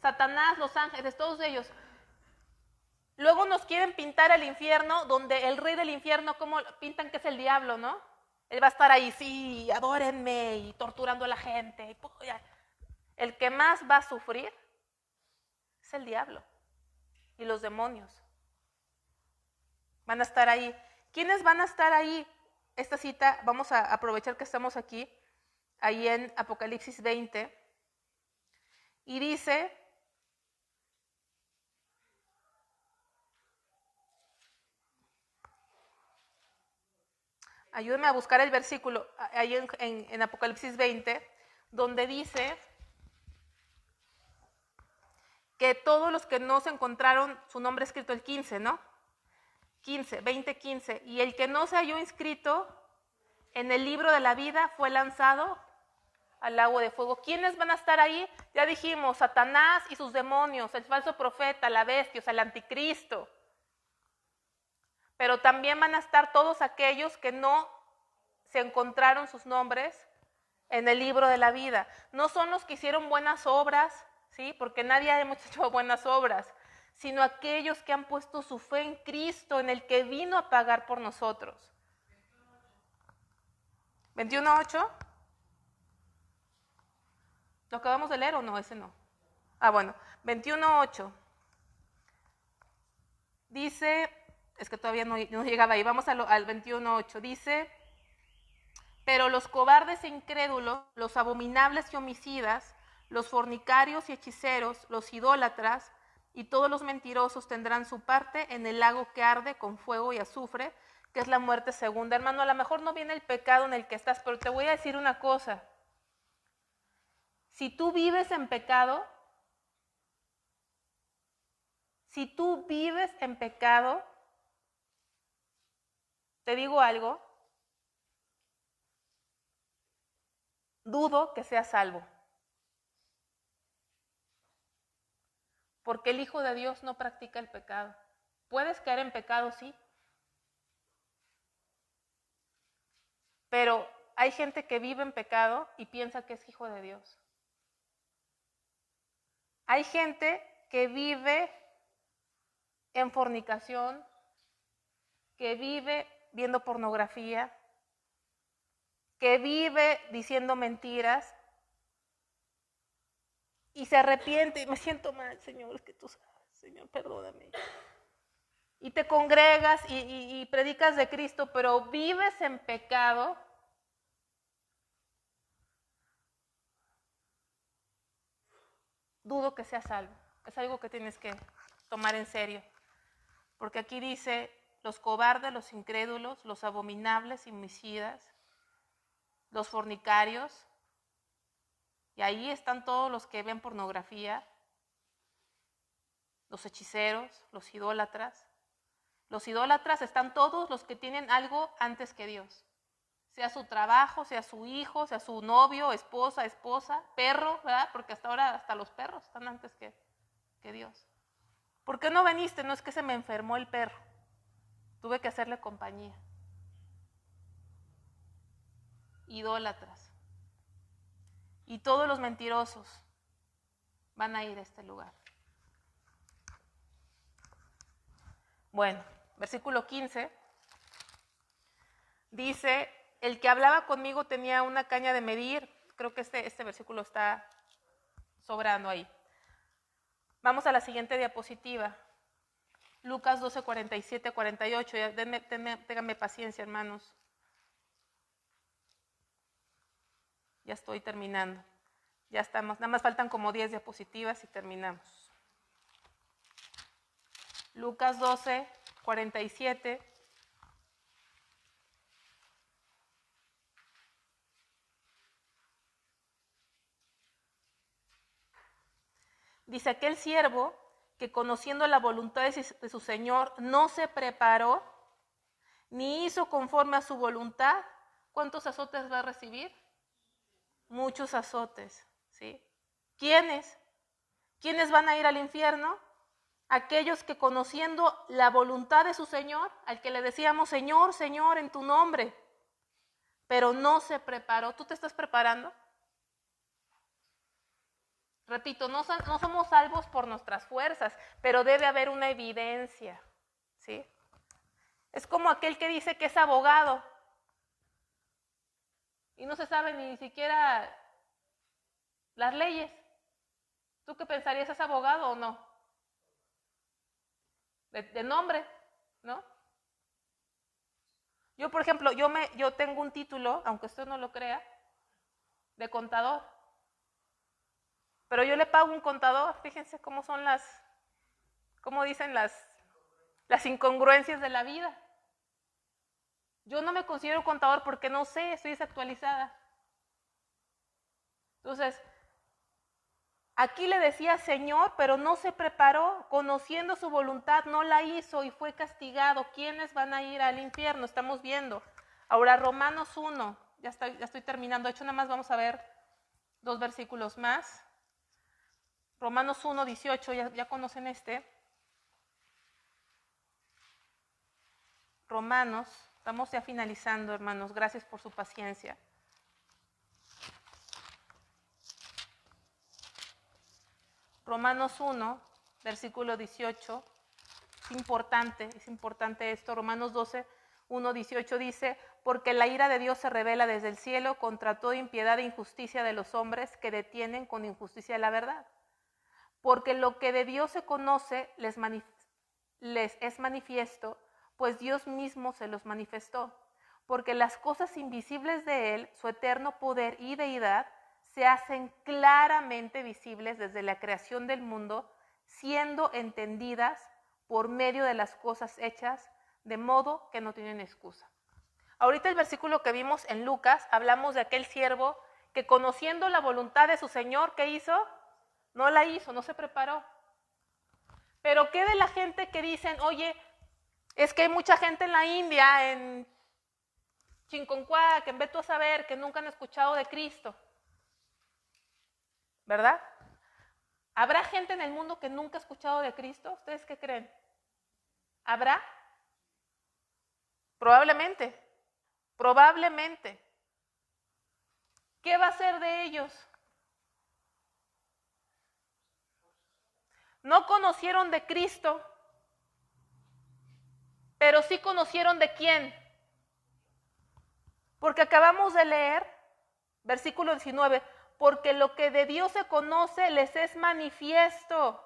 Satanás, los ángeles, todos ellos. Luego nos quieren pintar el infierno, donde el rey del infierno, como pintan que es el diablo, ¿no? Él va a estar ahí, sí, adórenme, y torturando a la gente. El que más va a sufrir es el diablo y los demonios. Van a estar ahí. ¿Quiénes van a estar ahí? Esta cita, vamos a aprovechar que estamos aquí, ahí en Apocalipsis 20, y dice, ayúdenme a buscar el versículo, ahí en Apocalipsis 20, donde dice que todos los que no se encontraron su nombre escrito, el 15, ¿no? 20:15, y el que no se halló inscrito en el libro de la vida fue lanzado al lago de fuego. ¿Quiénes van a estar ahí? Ya dijimos, Satanás y sus demonios, el falso profeta, la bestia, o sea, el anticristo. Pero también van a estar todos aquellos que no se encontraron sus nombres en el libro de la vida. No son los que hicieron buenas obras, ¿sí? Porque nadie hemos hecho buenas obras, sino aquellos que han puesto su fe en Cristo, en el que vino a pagar por nosotros. 21:8. ¿Lo acabamos de leer o no? Ese no. Ah, bueno. 21:8. Dice, es que todavía no llegaba ahí, vamos al 21:8. Dice, pero los cobardes e incrédulos, los abominables y homicidas, los fornicarios y hechiceros, los idólatras y todos los mentirosos tendrán su parte en el lago que arde con fuego y azufre, que es la muerte segunda. Hermano, a lo mejor no viene el pecado en el que estás, pero te voy a decir una cosa. Si tú vives en pecado, te digo algo, dudo que seas salvo. Porque el Hijo de Dios no practica el pecado. Puedes caer en pecado, sí. Pero hay gente que vive en pecado y piensa que es hijo de Dios. Hay gente que vive en fornicación, que vive viendo pornografía, que vive diciendo mentiras y se arrepiente y me siento mal, Señor, es que tú sabes, Señor, perdóname. Y te congregas y predicas de Cristo, pero vives en pecado. Dudo que seas salvo. Es algo que tienes que tomar en serio. Porque aquí dice, los cobardes, los incrédulos, los abominables y homicidas, los fornicarios, y ahí están todos los que ven pornografía, los hechiceros, los idólatras. Los idólatras están todos los que tienen algo antes que Dios. Sea su trabajo, sea su hijo, sea su novio, esposa, perro, ¿verdad? Porque hasta ahora hasta los perros están antes que Dios. ¿Por qué no viniste? No, es que se me enfermó el perro. Tuve que hacerle compañía. Idólatras. Y todos los mentirosos van a ir a este lugar. Bueno, versículo 15. Dice, el que hablaba conmigo tenía una caña de medir. Creo que este versículo está sobrando ahí. Vamos a la siguiente diapositiva. Lucas 12, 47, 48. Ténganme paciencia, hermanos. Ya estoy terminando. Ya estamos. Nada más faltan como 10 diapositivas y terminamos. Lucas 12, 47. Dice, aquel siervo que conociendo la voluntad de su Señor no se preparó ni hizo conforme a su voluntad, ¿cuántos azotes va a recibir? Muchos azotes, ¿sí? ¿Quiénes? ¿Quiénes van a ir al infierno? Aquellos que conociendo la voluntad de su Señor, al que le decíamos, Señor, Señor, en tu nombre, pero no se preparó. ¿Tú te estás preparando? Repito, no somos salvos por nuestras fuerzas, pero debe haber una evidencia, ¿sí? Es como aquel que dice que es abogado y no se sabe ni siquiera las leyes. ¿Tú qué pensarías? ¿Es abogado o no? De nombre, ¿no? Yo, por ejemplo, yo tengo un título, aunque usted no lo crea, de contador. Pero yo le pago un contador, fíjense cómo son cómo dicen las incongruencias de la vida. Yo no me considero contador porque no sé, estoy desactualizada. Entonces, aquí le decía Señor, pero no se preparó, conociendo su voluntad, no la hizo y fue castigado. ¿Quiénes van a ir al infierno? Estamos viendo. Ahora, Romanos 1, ya estoy terminando. De hecho, nada más vamos a ver 2 versículos más. Romanos 1, 18, ya conocen este. Romanos, estamos ya finalizando, hermanos, gracias por su paciencia. Romanos 1, versículo 18. Es importante esto. Romanos 12, 1, 18 dice, porque la ira de Dios se revela desde el cielo contra toda impiedad e injusticia de los hombres que detienen con injusticia la verdad. Porque lo que de Dios se conoce les es manifiesto, pues Dios mismo se los manifestó. Porque las cosas invisibles de Él, su eterno poder y deidad, se hacen claramente visibles desde la creación del mundo, siendo entendidas por medio de las cosas hechas, de modo que no tienen excusa. Ahorita el versículo que vimos en Lucas, hablamos de aquel siervo que conociendo la voluntad de su Señor, ¿qué hizo? No la hizo, no se preparó. Pero ¿qué de la gente que dicen, oye, es que hay mucha gente en la India, en Chinconcuac, en Beto a saber, que nunca han escuchado de Cristo? ¿Verdad? ¿Habrá gente en el mundo que nunca ha escuchado de Cristo? ¿Ustedes qué creen? ¿Habrá? Probablemente. Probablemente. ¿Qué va a ser de ellos? No conocieron de Cristo, pero sí conocieron de quién. Porque acabamos de leer, versículo 19, porque lo que de Dios se conoce les es manifiesto.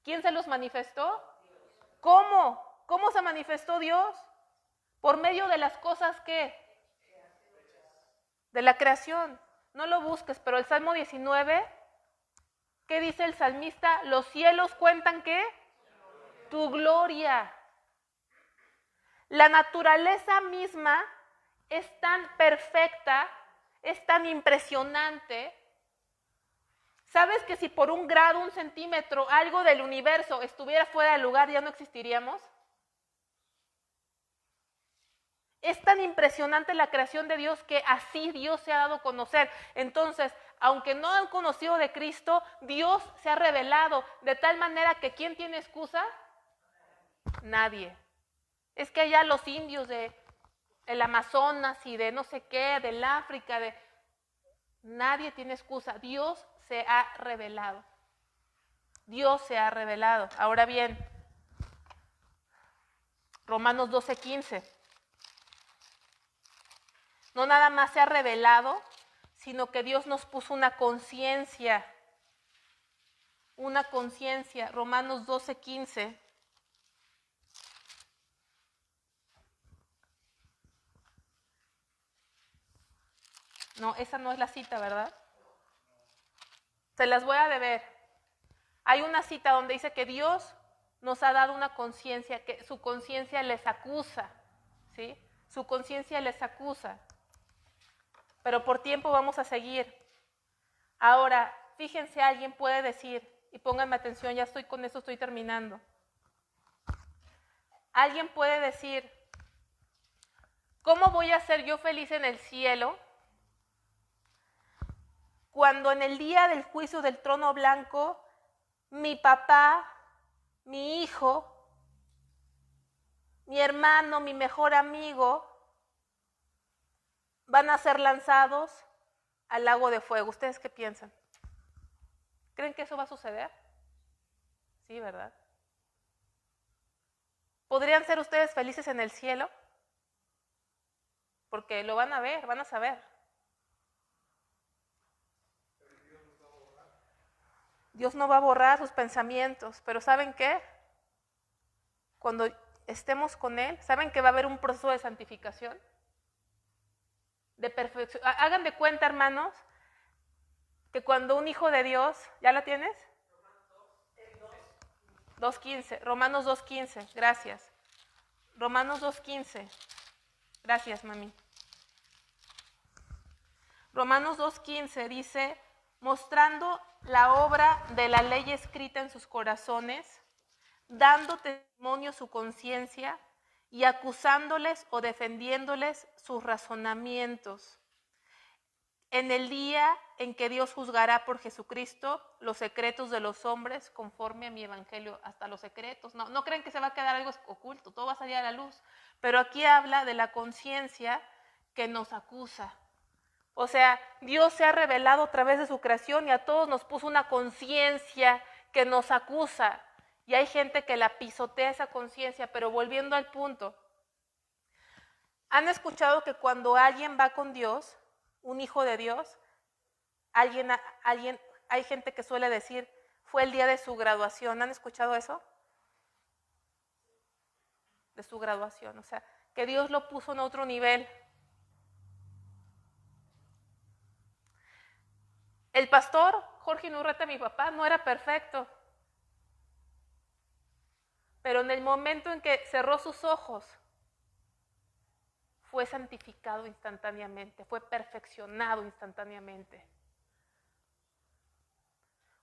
¿Quién se los manifestó? ¿Cómo? ¿Cómo se manifestó Dios? Por medio de las cosas que de la creación. No lo busques, pero el Salmo 19, ¿qué dice el salmista? Los cielos cuentan ¿qué? Tu gloria. La naturaleza misma es tan perfecta, es tan impresionante. ¿Sabes que si por 1 grado, 1 centímetro, algo del universo estuviera fuera de lugar, ya no existiríamos? Es tan impresionante la creación de Dios que así Dios se ha dado a conocer. Entonces, aunque no han conocido de Cristo, Dios se ha revelado de tal manera que ¿quién tiene excusa? Nadie. Es que allá los indios del Amazonas y de no sé qué, del África, nadie tiene excusa. Dios se ha revelado. Dios se ha revelado. Ahora bien, Romanos 12:15. No nada más se ha revelado, sino que Dios nos puso una conciencia. Una conciencia. Romanos 12:15. No, esa no es la cita, ¿verdad? Se las voy a deber. Hay una cita donde dice que Dios nos ha dado una conciencia, que su conciencia les acusa, ¿sí? Su conciencia les acusa. Pero por tiempo vamos a seguir. Ahora, fíjense, alguien puede decir, y pónganme atención, ya estoy con eso, estoy terminando. Alguien puede decir, ¿cómo voy a ser yo feliz en el cielo cuando en el día del juicio del trono blanco mi papá, mi hijo, mi hermano, mi mejor amigo van a ser lanzados al lago de fuego? ¿Ustedes qué piensan? ¿Creen que eso va a suceder? Sí, ¿verdad? ¿Podrían ser ustedes felices en el cielo? Porque lo van a ver, van a saber. Dios no va a borrar sus pensamientos, pero ¿saben qué? Cuando estemos con Él, ¿saben que va a haber un proceso de santificación? De perfección. Hagan de cuenta, hermanos, que cuando un hijo de Dios, ¿ya la tienes? 2:15, Romanos 2:15, gracias. Romanos 2:15, gracias, mami. Romanos 2:15 dice, mostrando la obra de la ley escrita en sus corazones, dando testimonio su conciencia y acusándoles o defendiéndoles sus razonamientos. En el día en que Dios juzgará por Jesucristo los secretos de los hombres conforme a mi evangelio, hasta los secretos. No creen que se va a quedar algo oculto, todo va a salir a la luz. Pero aquí habla de la conciencia que nos acusa. O sea, Dios se ha revelado a través de su creación y a todos nos puso una conciencia que nos acusa. Y hay gente que la pisotea esa conciencia, pero volviendo al punto, ¿han escuchado que cuando alguien va con Dios, un hijo de Dios, hay gente que suele decir, fue el día de su graduación? ¿Han escuchado eso? De su graduación, o sea, que Dios lo puso en otro nivel. El pastor Jorge Inurreta, mi papá, no era perfecto, pero en el momento en que cerró sus ojos, fue santificado instantáneamente, fue perfeccionado instantáneamente.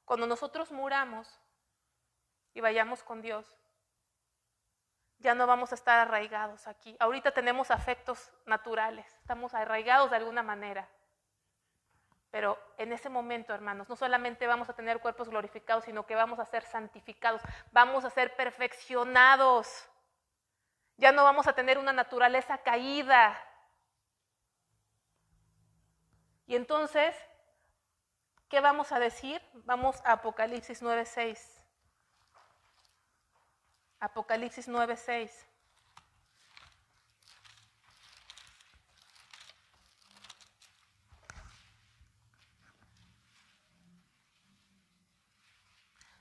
Cuando nosotros muramos y vayamos con Dios, ya no vamos a estar arraigados aquí. Ahorita tenemos afectos naturales, estamos arraigados de alguna manera. Pero en ese momento, hermanos, no solamente vamos a tener cuerpos glorificados, sino que vamos a ser santificados, vamos a ser perfeccionados. Ya no vamos a tener una naturaleza caída. Y entonces, ¿qué vamos a decir? Vamos a Apocalipsis 9:6. Apocalipsis 9:6.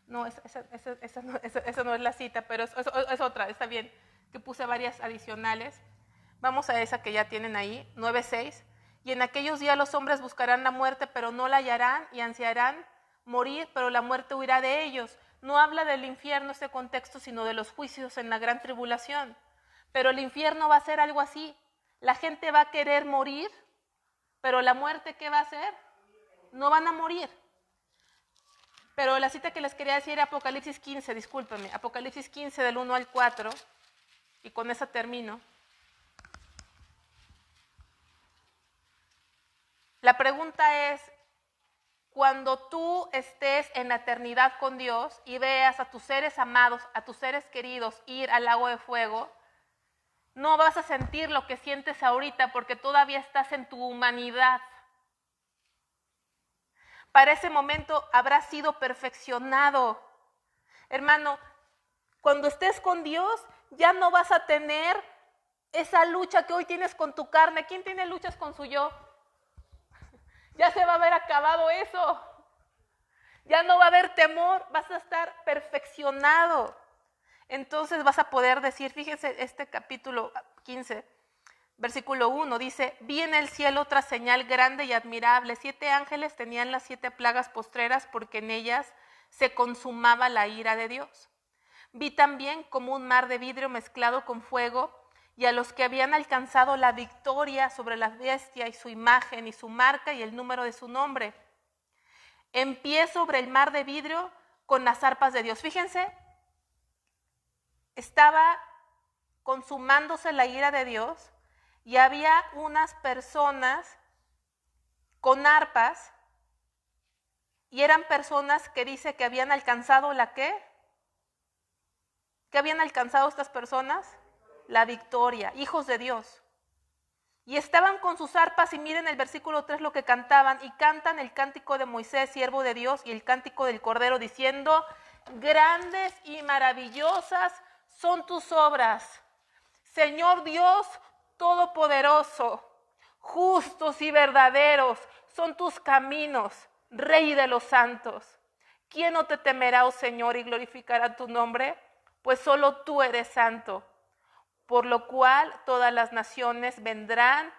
No, esa no es la cita, pero es otra, está bien, que puse varias adicionales. Vamos a esa que ya tienen ahí, 9:6. Y en aquellos días los hombres buscarán la muerte, pero no la hallarán, y ansiarán morir, pero la muerte huirá de ellos. No habla del infierno este contexto, sino de los juicios en la gran tribulación. Pero el infierno va a ser algo así. La gente va a querer morir, pero la muerte, ¿qué va a hacer? No van a morir. Pero la cita que les quería decir era Apocalipsis 15, discúlpenme, Apocalipsis 15 del 1 al 4, y con esa termino. La pregunta es, cuando tú estés en la eternidad con Dios y veas a tus seres amados, a tus seres queridos ir al lago de fuego, no vas a sentir lo que sientes ahorita porque todavía estás en tu humanidad. Para ese momento habrás sido perfeccionado. Hermano, cuando estés con Dios, ya no vas a tener esa lucha que hoy tienes con tu carne. ¿Quién tiene luchas con su yo? Ya se va a haber acabado eso. Ya no va a haber temor, vas a estar perfeccionado. Entonces vas a poder decir, fíjense este capítulo 15, versículo 1, dice, vi en el cielo otra señal grande y admirable. 7 ángeles tenían las 7 plagas postreras porque en ellas se consumaba la ira de Dios. Vi también como un mar de vidrio mezclado con fuego, y a los que habían alcanzado la victoria sobre la bestia y su imagen y su marca y el número de su nombre, en pie sobre el mar de vidrio con las arpas de Dios. Fíjense, estaba consumándose la ira de Dios y había unas personas con arpas, y eran personas que dice que habían alcanzado la ¿qué? ¿Qué habían alcanzado estas personas? La victoria, hijos de Dios. Y estaban con sus arpas, y miren el versículo 3 lo que cantaban, y cantan el cántico de Moisés, siervo de Dios, y el cántico del Cordero, diciendo, grandes y maravillosas son tus obras, Señor Dios Todopoderoso, justos y verdaderos son tus caminos, Rey de los santos. ¿Quién no te temerá, oh Señor, y glorificará tu nombre? Pues solo tú eres santo. Por lo cual todas las naciones vendrán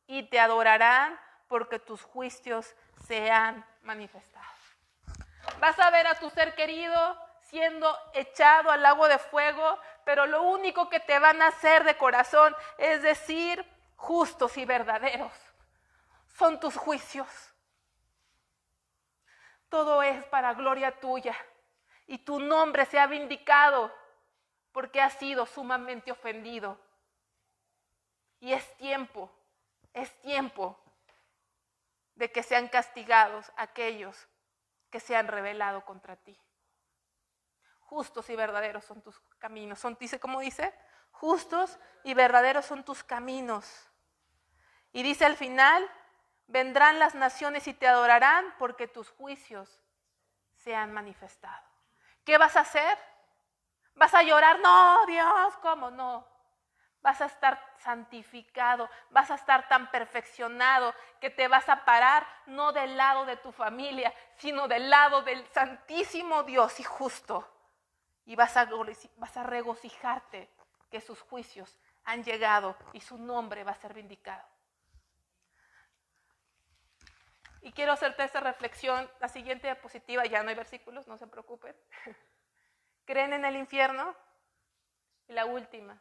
y te adorarán, porque tus juicios se han manifestado. Vas a ver a tu ser querido siendo echado al lago de fuego, pero lo único que te van a hacer de corazón es decir, justos y verdaderos son tus juicios. Todo es para gloria tuya, y tu nombre se ha vindicado, porque has sido sumamente ofendido. Y es tiempo de que sean castigados aquellos que se han rebelado contra ti. Justos y verdaderos son tus caminos. Dice, ¿cómo dice? Justos y verdaderos son tus caminos. Y dice al final, vendrán las naciones y te adorarán, porque tus juicios se han manifestado. ¿Qué vas a hacer? Vas a llorar, no, Dios, ¿cómo no? Vas a estar santificado, vas a estar tan perfeccionado que te vas a parar no del lado de tu familia, sino del lado del santísimo Dios y justo. Y vas a regocijarte que sus juicios han llegado y su nombre va a ser vindicado. Y quiero hacerte esta reflexión, la siguiente diapositiva, ya no hay versículos, no se preocupen. ¿Creen en el infierno? Y la última.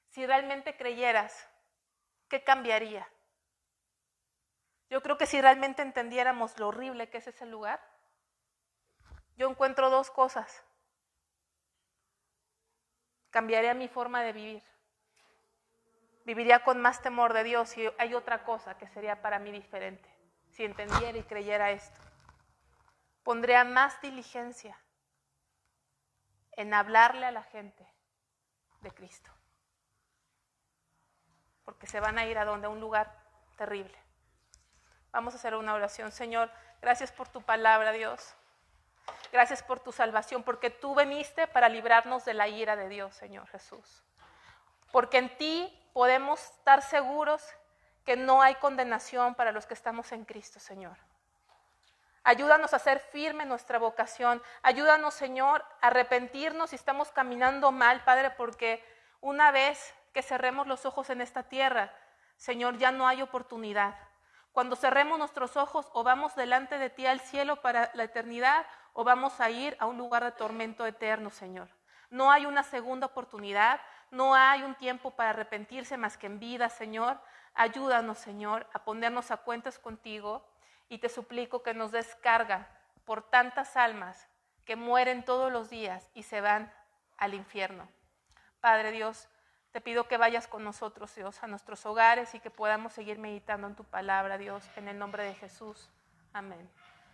Si realmente creyeras, ¿qué cambiaría? Yo creo que si realmente entendiéramos lo horrible que es ese lugar, yo encuentro dos cosas. Cambiaría mi forma de vivir. Viviría con más temor de Dios y hay otra cosa que sería para mí diferente. Si entendiera y creyera esto. Pondría más diligencia en hablarle a la gente de Cristo. Porque se van a ir a donde, a un lugar terrible. Vamos a hacer una oración. Señor, gracias por tu palabra, Dios. Gracias por tu salvación, porque tú viniste para librarnos de la ira de Dios, Señor Jesús. Porque en ti podemos estar seguros que no hay condenación para los que estamos en Cristo, Señor. Ayúdanos a ser firme nuestra vocación. Ayúdanos, Señor, a arrepentirnos si estamos caminando mal, Padre, porque una vez que cerremos los ojos en esta tierra, Señor, ya no hay oportunidad. Cuando cerremos nuestros ojos, o vamos delante de ti al cielo para la eternidad, o vamos a ir a un lugar de tormento eterno, Señor. No hay una segunda oportunidad, no hay un tiempo para arrepentirse más que en vida, Señor. Ayúdanos, Señor, a ponernos a cuentas contigo y te suplico que nos des carga por tantas almas que mueren todos los días y se van al infierno. Padre Dios, te pido que vayas con nosotros, Dios, a nuestros hogares y que podamos seguir meditando en tu palabra, Dios, en el nombre de Jesús. Amén.